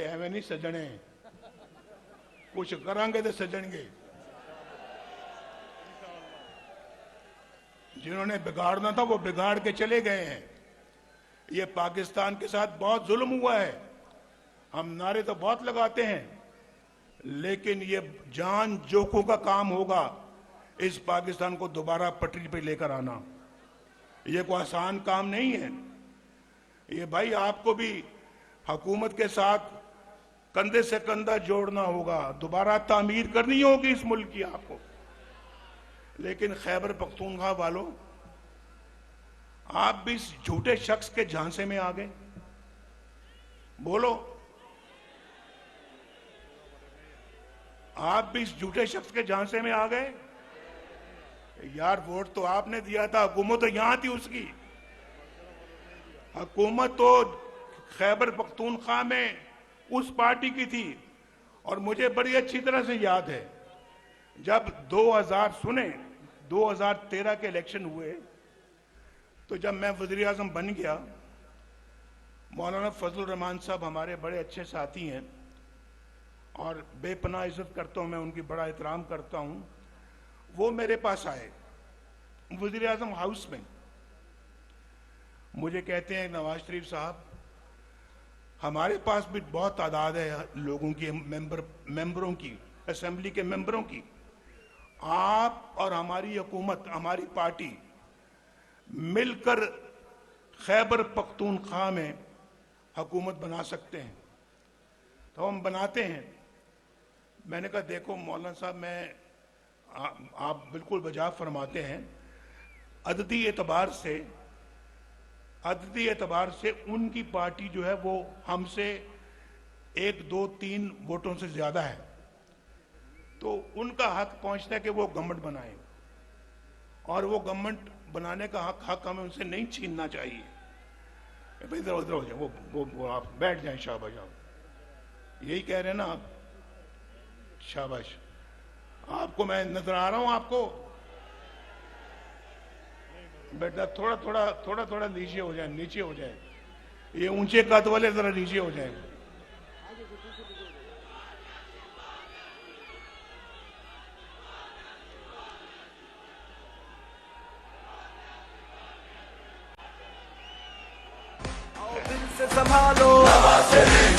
एवें नहीं सजने, कुछ करांगे तो सजणगे। जिन्होंने बिगाड़ना था वो बिगाड़ के चले गए हैं। ये पाकिस्तान के साथ बहुत जुल्म हुआ है, हम नारे तो बहुत लगाते हैं, लेकिन ये जान जोखों का काम होगा इस पाकिस्तान को दोबारा पटरी पे लेकर आना। ये कोई आसान काम नहीं है। ये भाई आपको भी हुकूमत के साथ कंधे से कंधा जोड़ना होगा, दोबारा तामीर करनी होगी इस मुल्क की आपको। लेकिन खैबर पख्तूनख्वा वालों, आप भी इस झूठे शख्स के झांसे में आ गए। बोलो, आप भी इस झूठे शख्स के झांसे में आ गए। यार, वोट तो आपने दिया था, हुकूमत तो यहां थी उसकी, हुकूमत तो खैबर पख्तूनख्वा में उस पार्टी की थी। और मुझे बड़ी अच्छी तरह से याद है, जब 2013 के इलेक्शन हुए, तो जब मैं वज़ीर आज़म बन गया, मौलाना फजलुर रहमान साहब हमारे बड़े अच्छे साथी हैं और बेपनाह इज्जत करता हूं मैं, उनकी बड़ा एहतराम करता हूं। वो मेरे पास आए वज़ीर आज़म हाउस में, मुझे कहते हैं, नवाज शरीफ साहब, हमारे पास भी बहुत तादाद है लोगों की, मेंबरों की, असेंबली के मेंबरों की। आप और हमारी हुकूमत, हमारी पार्टी मिलकर खैबर पख्तूनख्वा में हुकूमत बना सकते हैं, तो हम बनाते हैं। मैंने कहा देखो मौलाना साहब, आप बिल्कुल वजह फरमाते हैं। अददी एतबार से उनकी पार्टी जो है वो हमसे 1, 2, 3 वोटों से ज्यादा है, तो उनका हक पहुंचता है कि वो गवर्नमेंट बनाए, और वो गवर्नमेंट बनाने का हक हमें उनसे नहीं छीनना चाहिए। भाई इधर उधर हो जाए, वो आप बैठ जाएं, शाबाश। आप यही कह रहे हैं ना आप, शाबाश। आपको मैं नजर आ रहा हूं आपको? बेटा थोड़ा नीचे हो जाए, नीचे हो जाए। ये ऊंचे कद वाले जरा नीचे हो जाए। दिल से संभालो,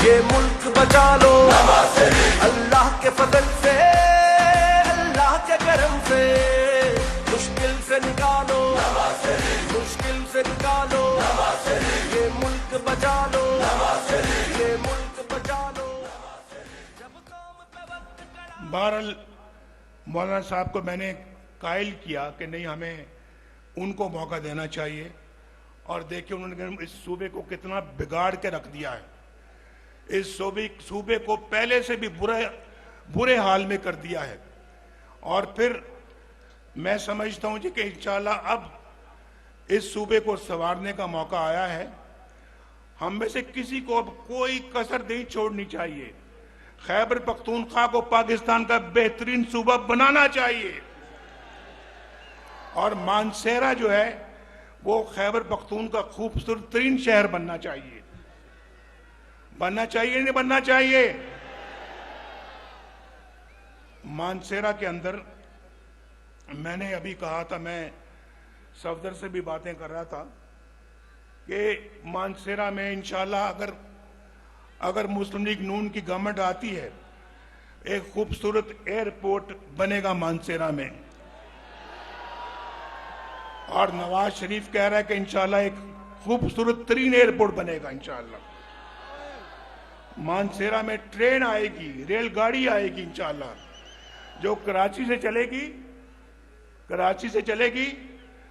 ये मुल्क बचा लो, अल्लाह के फजल से, अल्लाह के करम से, मुश्किल से निकालो, मुश्किल से निकालो, ये मुल्क बचा लो, ये मुल्क बचा लो। जब कौम पे वक्त कड़ा। बहरहाल मौलाना साहब को मैंने कायल किया कि नहीं, हमें उनको मौका देना चाहिए, और देखिए उन्होंने इस सूबे को कितना बिगाड़ के रख दिया है। इस सूबे को पहले से भी बुरे हाल में कर दिया है, और फिर मैं समझता हूं जी कि इंशाल्लाह अब इस सूबे को संवारने का मौका आया है। हम में से किसी को अब कोई कसर नहीं छोड़नी चाहिए। खैबर पख्तूनख्वा को पाकिस्तान का बेहतरीन सूबा बनाना चाहिए, और मानसेरा जो है वो खैबर पख्तून का खूबसूरत तरीन शहर बनना चाहिए। बनना चाहिए नहीं बनना चाहिए? मानसेरा के अंदर मैंने अभी कहा था, मैं सफदर से भी बातें कर रहा था कि मानसेरा में इंशाल्लाह अगर मुस्लिम लीग नून की गवर्नमेंट आती है, एक खूबसूरत एयरपोर्ट बनेगा मानसेरा में, और नवाज शरीफ कह रहा है कि इंशाल्लाह एक खूबसूरत तरीन एयरपोर्ट बनेगा इंशाल्लाह। मानसेरा में ट्रेन आएगी, रेलगाड़ी आएगी इंशाल्लाह, जो कराची से चलेगी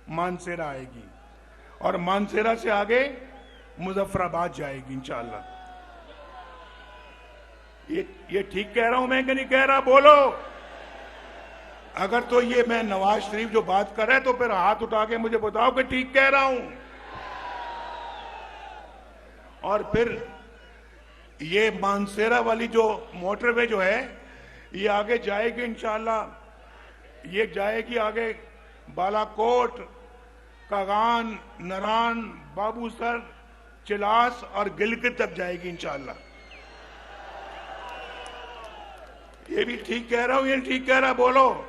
मानसेरा आएगी, और मानसेरा से आगे मुजफ्फराबाद जाएगी इंशाल्लाह। ये ठीक कह रहा हूं मैं कि नहीं कह रहा? बोलो। अगर तो ये मैं नवाज शरीफ जो बात कर रहा है, तो फिर हाथ उठा के मुझे बताओ कि ठीक कह रहा हूं। और फिर ये मानसेरा वाली जो मोटरवे जो है, ये आगे जाएगी इंशाल्लाह। ये जाएगी आगे बालाकोट, कागान, नरान, बाबूसर, चिलास और गिलगित तक जाएगी इंशाल्लाह। ये भी ठीक कह रहा हूं, ये ठीक कह रहा? बोलो,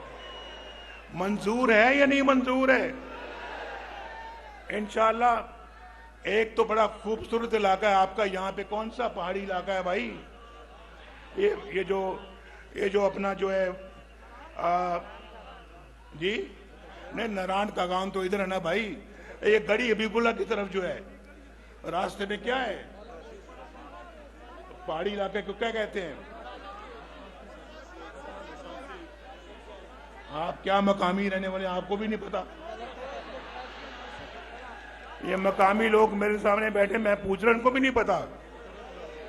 मंजूर है या नहीं मंजूर है? इंशाल्लाह। एक तो बड़ा खूबसूरत इलाका है आपका, यहाँ पे कौन सा पहाड़ी इलाका है भाई? ये जो अपना जो है जी नहीं, नारायण कागान तो इधर है ना भाई। ये गड़ी हबीबुल्ला की तरफ जो है रास्ते में क्या है, पहाड़ी इलाके को क्या कहते हैं? आप क्या मकामी रहने वाले, आपको भी नहीं पता? ये मकामी लोग मेरे सामने बैठे, मैं पूछ रहा, इनको भी नहीं पता।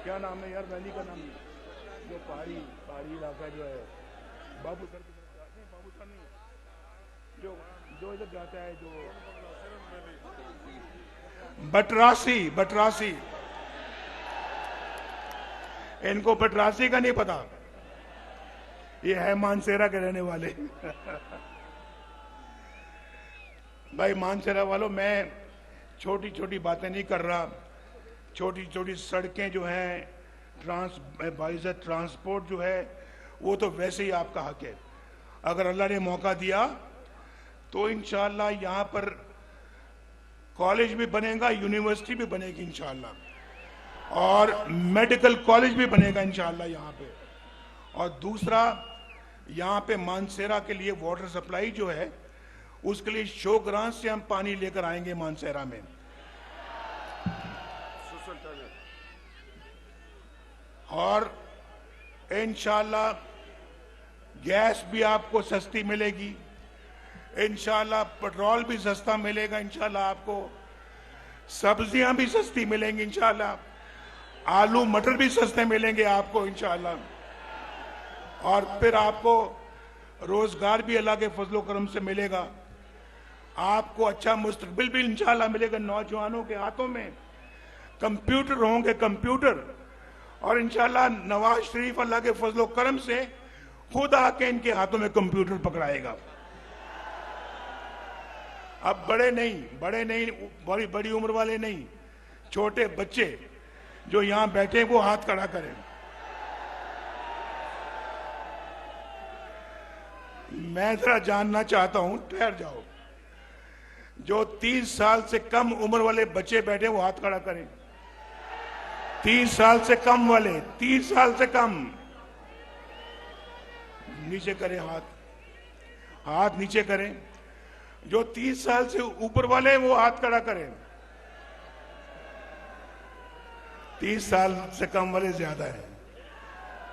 क्या नाम है यार वैली का नाम? जो पहाड़ी इलाका जो है बाबूसर की तरफ, नहीं बाबूसर नहीं, जो इधर जाता है, जो बटरासी। इनको बटरासी का नहीं पता। ये है मानसेरा के रहने वाले। भाई मानसेरा वालों, मैं छोटी छोटी बातें नहीं कर रहा। छोटी छोटी सड़कें जो हैं, बाइज़्ज़त ट्रांसपोर्ट जो है, वो तो वैसे ही आपका हक है। अगर अल्लाह ने मौका दिया तो इंशाअल्लाह यहाँ पर कॉलेज भी बनेगा, यूनिवर्सिटी भी बनेगी इंशाअल्लाह। और मेडिकल कॉलेज भी बनेगा इंशाअल्लाह यहाँ पे। और दूसरा, यहाँ पे मानसेरा के लिए वाटर सप्लाई जो है उसके लिए शोग्रां से हम पानी लेकर आएंगे मानसेरा में। और इंशाअल्लाह गैस भी आपको सस्ती मिलेगी, इंशाअल्लाह पेट्रोल भी सस्ता मिलेगा, इंशाअल्लाह आपको सब्जियां भी सस्ती मिलेंगी, इंशाअल्लाह आलू मटर भी सस्ते मिलेंगे आपको इंशाअल्लाह। और फिर आपको रोजगार भी अल्लाह के फजलो करम से मिलेगा, आपको अच्छा मुस्तकबिल भी इंशाअल्लाह मिलेगा। नौजवानों के हाथों में कंप्यूटर होंगे, कंप्यूटर, और इंशाअल्लाह नवाज शरीफ अल्लाह के फजलो करम से खुद आके इनके हाथों में कंप्यूटर पकड़ाएगा। अब बड़े नहीं, बड़ी बड़ी उम्र वाले नहीं, छोटे बच्चे जो यहां बैठे वो हाथ खड़ा करें। मैं जरा जानना चाहता हूं, ठहर जाओ, जो 30 साल से कम उम्र वाले बच्चे बैठे वो हाथ खड़ा करें। 30 साल से कम वाले, 30 साल से कम, नीचे करें हाथ नीचे करें। जो 30 साल से ऊपर वाले हैं वो हाथ खड़ा करें। 30 साल से कम वाले ज्यादा है,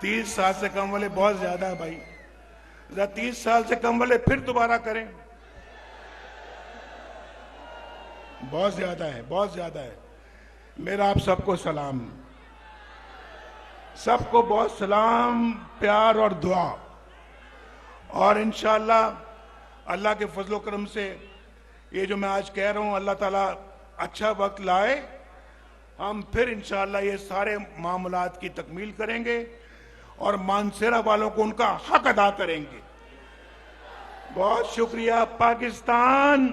30 साल से कम वाले बहुत ज्यादा है भाई। 30 साल से कम वाले फिर दोबारा करें, बहुत ज्यादा है, बहुत ज्यादा है। मेरा आप सबको सलाम, सबको बहुत सलाम, प्यार और दुआ। और इंशाअल्लाह अल्लाह के फजलो करम से ये जो मैं आज कह रहा हूं, अल्लाह ताला अच्छा वक्त लाए, हम फिर इंशाअल्लाह ये सारे मामलात की तकमील करेंगे और मानसेरा वालों को उनका हक अदा करेंगे। बहुत शुक्रिया पाकिस्तान।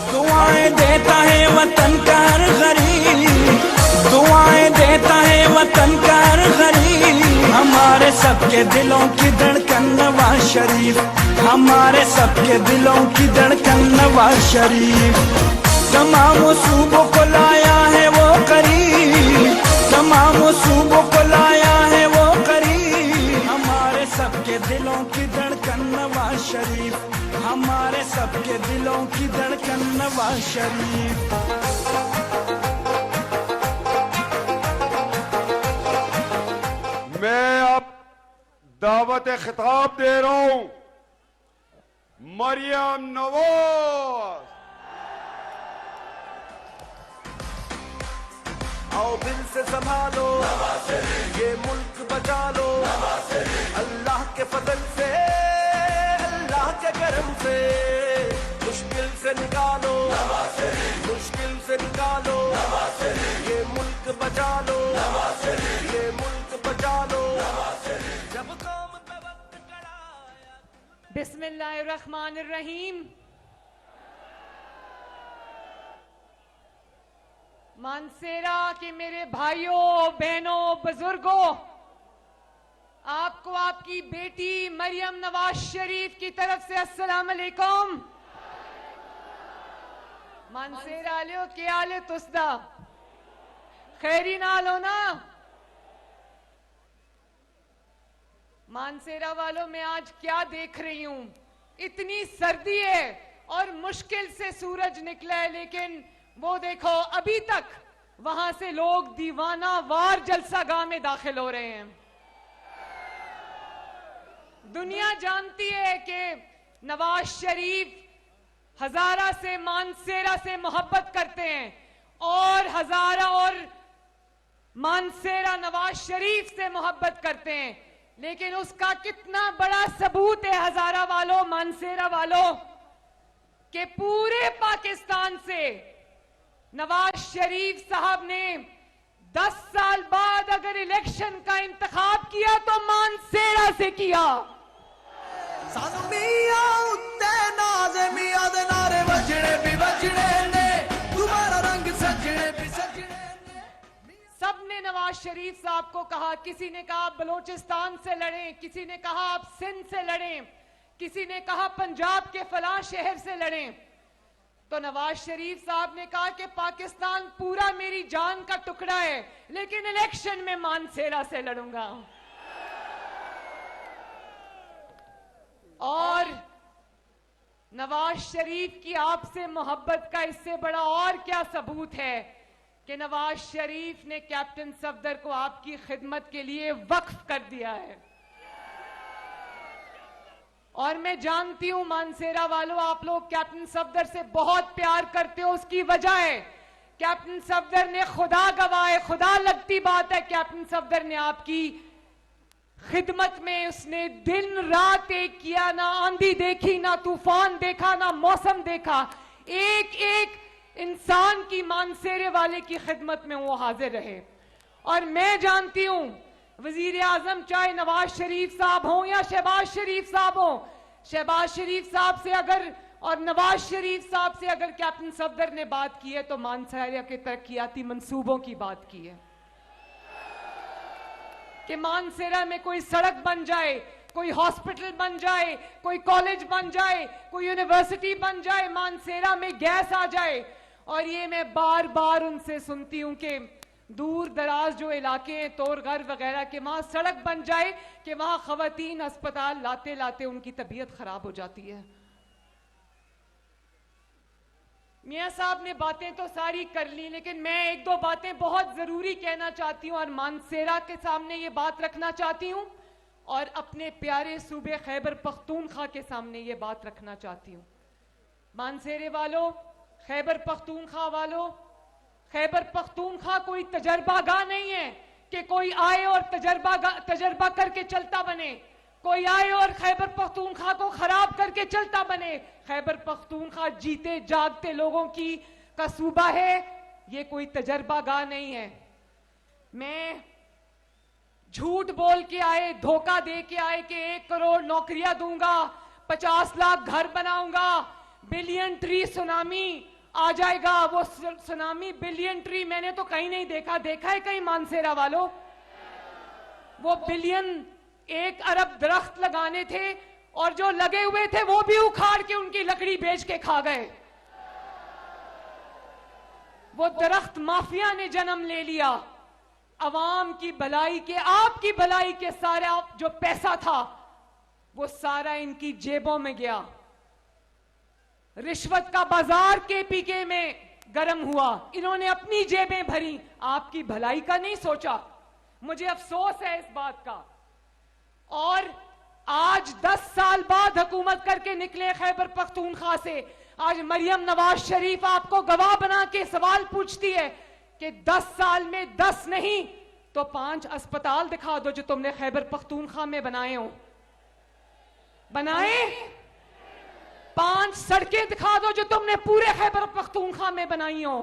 दुआएं देता है वतन का हर गरीब, दुआएं देता है वतन का हर गरीब, हमारे सबके दिलों की धड़कन नवाज शरीफ, हमारे सबके दिलों की धड़कन नवाज शरीफ। तमाम सूबों को लाया है वो करीब, तमाम सूबों को लाया है वो करीब, हमारे सबके दिलों की धड़कन नवाज शरीफ, हमारे सबके दिलों की धड़कन नवाज शरीफ। मैं अब दावत खिताब दे रहा हूं मरियम नवाज। आओ दिल से संभालो, ये मुल्क बचा लो, अल्लाह के फजल से, अल्लाह के करम से, मुश्किल से निकालो, मुश्किल से निकालो, ये मुल्क बचा लो, ये मुल्क बचा लो, जब कौम पे वक्त खड़ा आया। बिस्मिल्लाहिर्रहमानिर्रहीम। मानसेरा के मेरे भाइयों, बहनों, बुजुर्गों, आपको आपकी बेटी मरियम नवाज शरीफ की तरफ से अस्सलाम वालेकुम। मानसेरा लियो के आले तुसदा खैरी नाल हो ना। मानसेरा वालों, मैं आज क्या देख रही हूं, इतनी सर्दी है और मुश्किल से सूरज निकला है, लेकिन वो देखो अभी तक वहां से लोग दीवाना वार जलसागाह में दाखिल हो रहे हैं। दुनिया जानती है कि नवाज शरीफ हजारा से, मानसेरा से मोहब्बत करते हैं और हजारा और मानसेरा नवाज शरीफ से मोहब्बत करते हैं, लेकिन उसका कितना बड़ा सबूत है हजारा वालों, मानसेरा वालों, कि पूरे पाकिस्तान से नवाज शरीफ साहब ने 10 साल बाद अगर इलेक्शन का इंतखाब किया तो मानसेरा से किया। सबने नवाज शरीफ साहब को कहा, किसी ने कहा बलोचिस्तान से लड़ें, किसी ने कहा आप सिंध से लड़ें, किसी ने कहा पंजाब के फलां शहर से लड़ें। तो नवाज शरीफ साहब ने कहा कि पाकिस्तान पूरा मेरी जान का टुकड़ा है, लेकिन इलेक्शन में मानसेरा से लड़ूंगा। और नवाज शरीफ की आपसे मोहब्बत का इससे बड़ा और क्या सबूत है कि नवाज शरीफ ने कैप्टन सफदर को आपकी खिदमत के लिए वक्फ कर दिया है। और मैं जानती हूं मानसेरा वालों, आप लोग कैप्टन सफदर से बहुत प्यार करते हो। उसकी वजह है कैप्टन सफदर ने, खुदा गवाह है, खुदा लगती बात है, कैप्टन सफदर ने आपकी खिदमत में उसने दिन रात एक किया, ना आंधी देखी, ना तूफान देखा, ना मौसम देखा। एक एक इंसान की मानसेरे वाले की खिदमत में वो हाजिर रहे। और मैं जानती हूं वजीर आजम चाहे नवाज शरीफ साहब हो या शहबाज शरीफ साहब हो, शहबाज शरीफ साहब से अगर और नवाज शरीफ साहब से अगर कैप्टन सफदर ने बात की है तो मानसेरा के तरक्याती मंसूबों की बात की है कि मानसेरा में कोई सड़क बन जाए, कोई हॉस्पिटल बन जाए, कोई कॉलेज बन जाए, कोई यूनिवर्सिटी बन जाए, मानसेरा में गैस आ जाए। और ये मैं बार बार उनसे सुनती हूं कि दूर दराज जो इलाके हैं, तोरगर वगैरह के, वहां सड़क बन जाए कि वहां खवातीन अस्पताल लाते लाते उनकी तबीयत खराब हो जाती है। मियां साहब ने बातें तो सारी कर ली, लेकिन मैं एक दो बातें बहुत जरूरी कहना चाहती हूं और मानसेरा के सामने ये बात रखना चाहती हूं और अपने प्यारे सूबे खैबर पख्तूनख्वा के सामने ये बात रखना चाहती हूं। मानसेरे वालों, खैबर पख्तूनख्वा वालों, खैबर पख्तूनख्वा कोई तजर्बागाह नहीं है कि कोई आए और तजर्बा करके चलता बने, कोई आए और खैबर पख्तूनख्वा को खराब करके चलता बने। खैबर पख्तूनख्वा जीते जागते लोगों की का सूबा है, ये कोई तजर्बागाह नहीं है। मैं झूठ बोल के आए, धोखा दे के आए कि 1 करोड़ नौकरियां दूंगा, 50 लाख घर बनाऊंगा, बिलियन ट्री सुनामी आ जाएगा। वो सुनामी बिलियन ट्री मैंने तो कहीं नहीं देखा। देखा है कहीं मानसेरा वालों? वो बिलियन 1 अरब दरख्त लगाने थे और जो लगे हुए थे वो भी उखाड़ के उनकी लकड़ी बेच के खा गए। वो दरख्त माफिया ने जन्म ले लिया। अवाम की भलाई के, आपकी भलाई के सारा जो पैसा था वो सारा इनकी जेबों में गया। रिश्वत का बाजार केपीके में गर्म हुआ, इन्होंने अपनी जेबें भरी, आपकी भलाई का नहीं सोचा। मुझे अफसोस है इस बात का। और आज 10 साल बाद हुकूमत करके निकले खैबर पख्तूनख्वा से, आज मरियम नवाज शरीफ आपको गवाह बना के सवाल पूछती है कि 10 साल में 10 नहीं तो 5 अस्पताल दिखा दो जो तुमने खैबर पख्तूनख्वा में बनाए हो। बनाए? 5 सड़कें दिखा दो जो तुमने पूरे खैबर पख्तूनख्वा में बनाई हो।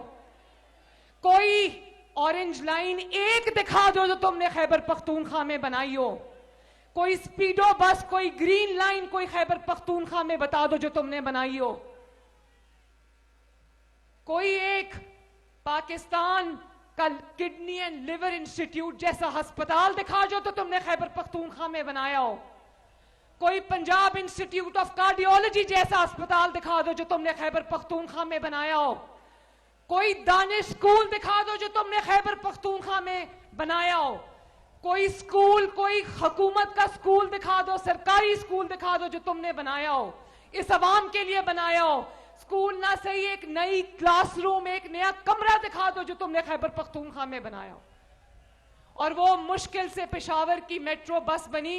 कोई ऑरेंज लाइन 1 दिखा दो जो तुमने खैबर पख्तूनख्वा में बनाई हो। कोई स्पीडो बस, कोई ग्रीन लाइन, कोई खैबर पख्तूनख्वा में बता दो जो तुमने बनाई हो। कोई एक पाकिस्तान का किडनी एंड लिवर इंस्टीट्यूट जैसा अस्पताल दिखा जो तो तुमने खैबर पख्तूनख्वा में बनाया हो। कोई पंजाब इंस्टीट्यूट ऑफ कार्डियोलॉजी जैसा अस्पताल दिखा दो जो तुमने खैबर पख्तूनख्वा में बनाया हो। कोई दानिश स्कूल दिखा दो जो तुमने खैबर पख्तूनख्वा में बनाया हो। कोई स्कूल, कोई हुकूमत का स्कूल दिखा दो, सरकारी स्कूल दिखा दो जो तुमने बनाया हो, इस अवाम के लिए बनाया हो। स्कूल ना सही, एक नई क्लासरूम, एक नया कमरा दिखा दो जो तुमने खैबर पख्तूनख्वा में बनाया हो। और वो मुश्किल से पेशावर की मेट्रो बस बनी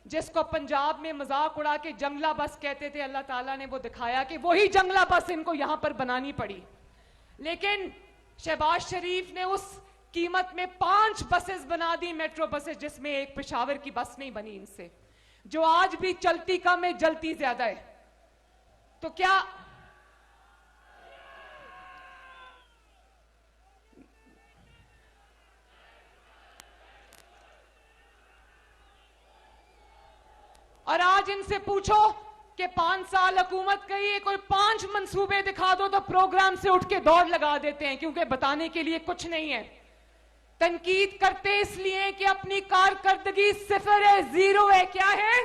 जिसको पंजाब में मजाक उड़ा के जंगला बस कहते थे। अल्लाह ताला ने वो दिखाया कि वही जंगला बस इनको यहां पर बनानी पड़ी। लेकिन शहबाज शरीफ ने उस कीमत में 5 बसेस बना दी, मेट्रो बसेस, जिसमें एक पेशावर की बस नहीं बनी इनसे, जो आज भी चलती कम है, जलती ज्यादा है। तो क्या और आज इनसे पूछो कि 5 साल हुकूमत कही है, कोई 5 मंसूबे दिखा दो तो प्रोग्राम से उठ के दौड़ लगा देते हैं, क्योंकि बताने के लिए कुछ नहीं है। तनकीद करते इसलिए कि अपनी कारकर्दगी 0 है, 0 है। क्या है?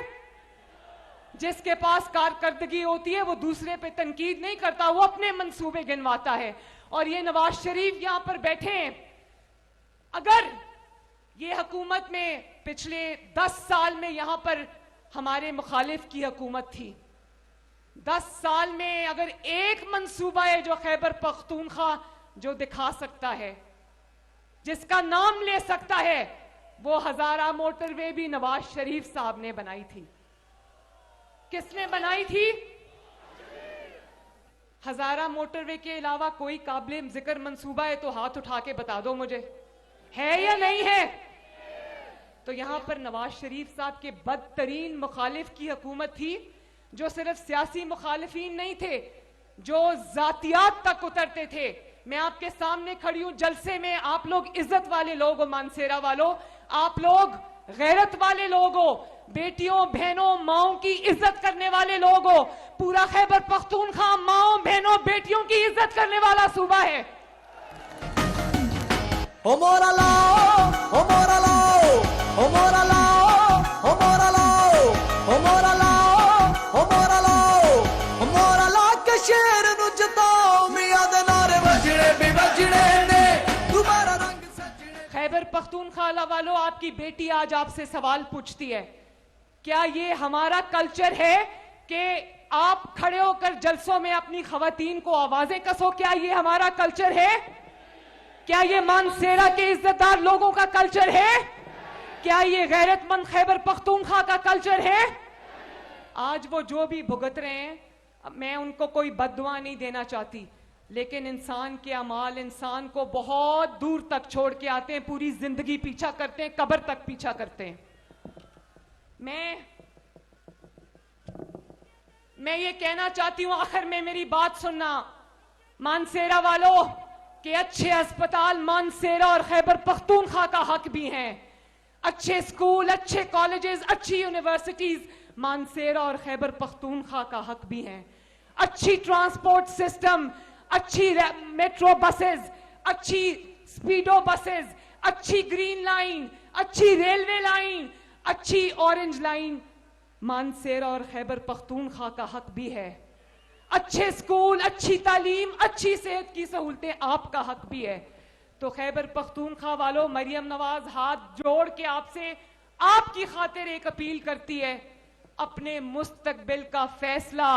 जिसके पास कारकर्दगी होती है वो दूसरे पे तनकीद नहीं करता, वो अपने मंसूबे गिनवाता है। और ये नवाज शरीफ यहां पर बैठे हैं, अगर ये हुकूमत में पिछले 10 साल में यहां पर हमारे मुखालिफ की हुकूमत थी, 10 साल में अगर एक मंसूबा है जो खैबर पख्तूनख्वा जो दिखा सकता है, जिसका नाम ले सकता है, वो हजारा मोटरवे भी नवाज शरीफ साहब ने बनाई थी। किसने बनाई थी? हजारा मोटरवे के अलावा कोई काबिल जिक्र मंसूबा है तो हाथ उठा के बता दो मुझे, है या नहीं है? तो यहां पर नवाज शरीफ साहब के बदतरीन मुखालिफ की हुकूमत थी, जो सिर्फ सियासी मुखालिफिन नहीं थे, जो जातियात तक उतरते थे। मैं आपके सामने खड़ी हूं जलसे में, आप लोग इज्जत वाले लोग हो, मानसेरा वालों, आप लोग गैरत वाले लोग हो, बेटियों बहनों माओं की इज्जत करने वाले लोग हो। पूरा खैबर पख्तूनख्वा माओं बहनों बेटियों की इज्जत करने वाला सूबा है। हो मोरा लाओ, हो मोरा लाओ, हो मोरा लाओ, हो मोरा लाओ, हो मोरा लाओ, हो मोरा लाओ, हो मोरा ला के शेर नु जताओ, मियां दे नारे वजड़े भी वजड़े ने, दोबारा रंग सजड़े। खैबर पख्तूनख्वा वालों, आपकी बेटी आज आपसे सवाल पूछती है, क्या ये हमारा कल्चर है कि आप खड़े होकर जलसों में अपनी खवातीन को आवाजें कसो? क्या ये हमारा कल्चर है? क्या ये मानसेरा के इज्जतदार लोगों का कल्चर है? क्या ये गैरतमंद खैबर पख्तूनख्वा का कल्चर है? आज वो जो भी भुगत रहे हैं, मैं उनको कोई बद्दुआ नहीं देना चाहती, लेकिन इंसान के अमाल इंसान को बहुत दूर तक छोड़ के आते हैं, पूरी जिंदगी पीछा करते हैं, कब्र तक पीछा करते हैं। मैं ये कहना चाहती हूं, आखिर में मेरी बात सुनना, मानसेरा वालों, कि अच्छे अस्पताल मानसेरा और खैबर पख्तूनख्वा का हक भी हैं। अच्छे स्कूल, अच्छे कॉलेजेस, अच्छी यूनिवर्सिटीज मानसेरा और खैबर पख्तूनख्वा का हक भी हैं। अच्छी ट्रांसपोर्ट सिस्टम, अच्छी मेट्रो बसेस, अच्छी स्पीडो बसेस, अच्छी ग्रीन लाइन, अच्छी रेलवे लाइन, अच्छी ऑरेंज लाइन मानसेरा और खैबर पख्तूनख्वा का हक भी है। अच्छे स्कूल, अच्छी तालीम, अच्छी सेहत की सहूलतें आपका हक भी है। तो खैबर पख्तूनख्वा वालों, मरियम नवाज हाथ जोड़ के आपसे आपकी खातिर एक अपील करती है, अपने मुस्तकबिल का फैसला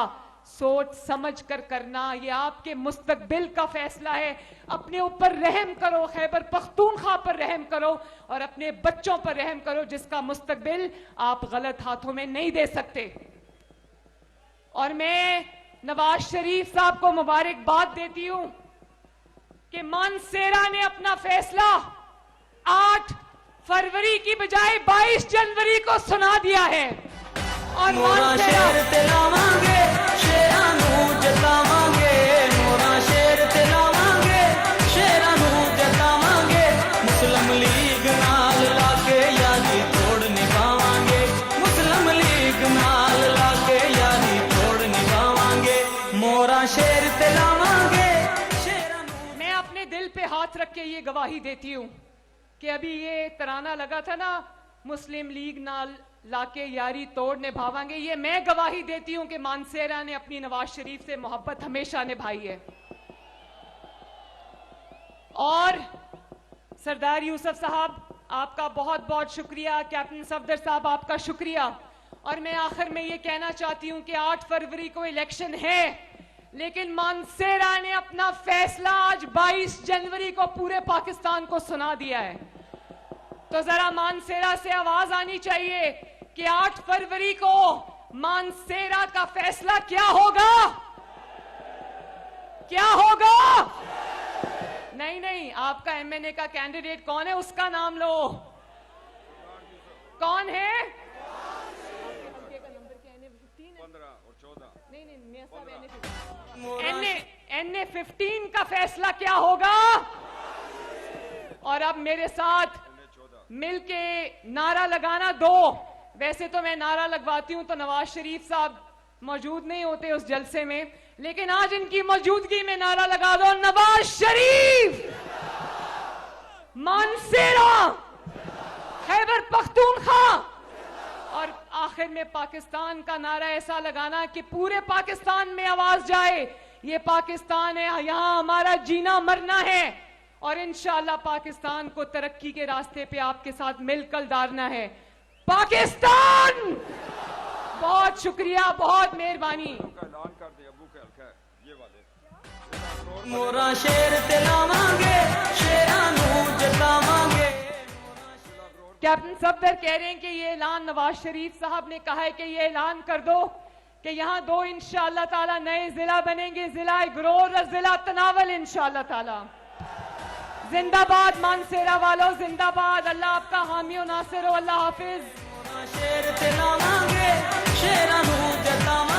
सोच समझ कर करना, ये आपके मुस्तकबिल का फैसला है। अपने ऊपर रहम करो, खैबर पख्तूनख्वा पर रहम करो और अपने बच्चों पर रहम करो, जिसका मुस्तकबिल आप गलत हाथों में नहीं दे सकते। और मैं नवाज शरीफ साहब को मुबारकबाद देती हूं कि मानसेरा ने अपना फैसला 8 फरवरी की बजाय 22 जनवरी को सुना दिया है। और मानसेरा मुस्लिम लीग नाल लाके यारी तोड़ निभावांगे, मुस्लिम लीग नाल लाके यारी तोड़ निभावांगे, मोरा शेर ते लावांगे। मैं अपने दिल पे हाथ रख के ये गवाही देती हूं कि अभी ये तराना लगा था ना, मुस्लिम लीग नाल लाके यारी तोड़ निभावांगे, ये मैं गवाही देती हूं कि मानसेरा ने अपनी नवाज शरीफ से मोहब्बत हमेशा निभाई है। और सरदार यूसुफ साहब, आपका बहुत बहुत शुक्रिया, कैप्टन सफदर साहब आपका शुक्रिया। और मैं आखिर में ये कहना चाहती हूं कि 8 फरवरी को इलेक्शन है, लेकिन मानसेरा ने अपना फैसला आज 22 जनवरी को पूरे पाकिस्तान को सुना दिया है। तो जरा मानसेरा से आवाज आनी चाहिए कि 8 फरवरी को मानसेरा का फैसला क्या होगा? क्या होगा? नहीं नहीं, आपका एमएनए का कैंडिडेट कौन है, उसका नाम लो। कौन है? एनए 15 का फैसला क्या होगा? और अब मेरे साथ मिलके नारा लगाना दो। वैसे तो मैं नारा लगवाती हूं तो नवाज शरीफ साहब मौजूद नहीं होते उस जलसे में, लेकिन आज इनकी मौजूदगी में नारा लगा दो, नवाज शरीफ, मानसेरा, खैबर पख्तूनख्वा। और आखिर में पाकिस्तान का नारा ऐसा लगाना कि पूरे पाकिस्तान में आवाज जाए, ये पाकिस्तान है, यहां हमारा जीना मरना है और इंशाअल्लाह पाकिस्तान को तरक्की के रास्ते पे आपके साथ मिलकर डालना है। पाकिस्तान, बहुत शुक्रिया, बहुत मेहरबानी। ऐलान कर दे अबू के हल्का ये वाले मोरा शेर ते लावांगे, शेरां नूं जतावांगे। कैप्टन सफदर कह रहे हैं कि ये ऐलान नवाज शरीफ साहब ने कहा है कि ये ऐलान कर दो कि यहाँ 2 इंशाअल्लाह ताला नए जिला बनेंगे, जिला गरोर और जिला तनावल इंशाअल्लाह ताला। जिंदाबाद मानसेरा वालों, जिंदाबाद। अल्लाह आपका हामी और नासिर हो। अल्लाह हाफिज। शेर ते लावांगे, शेरां नूं जतावांगे।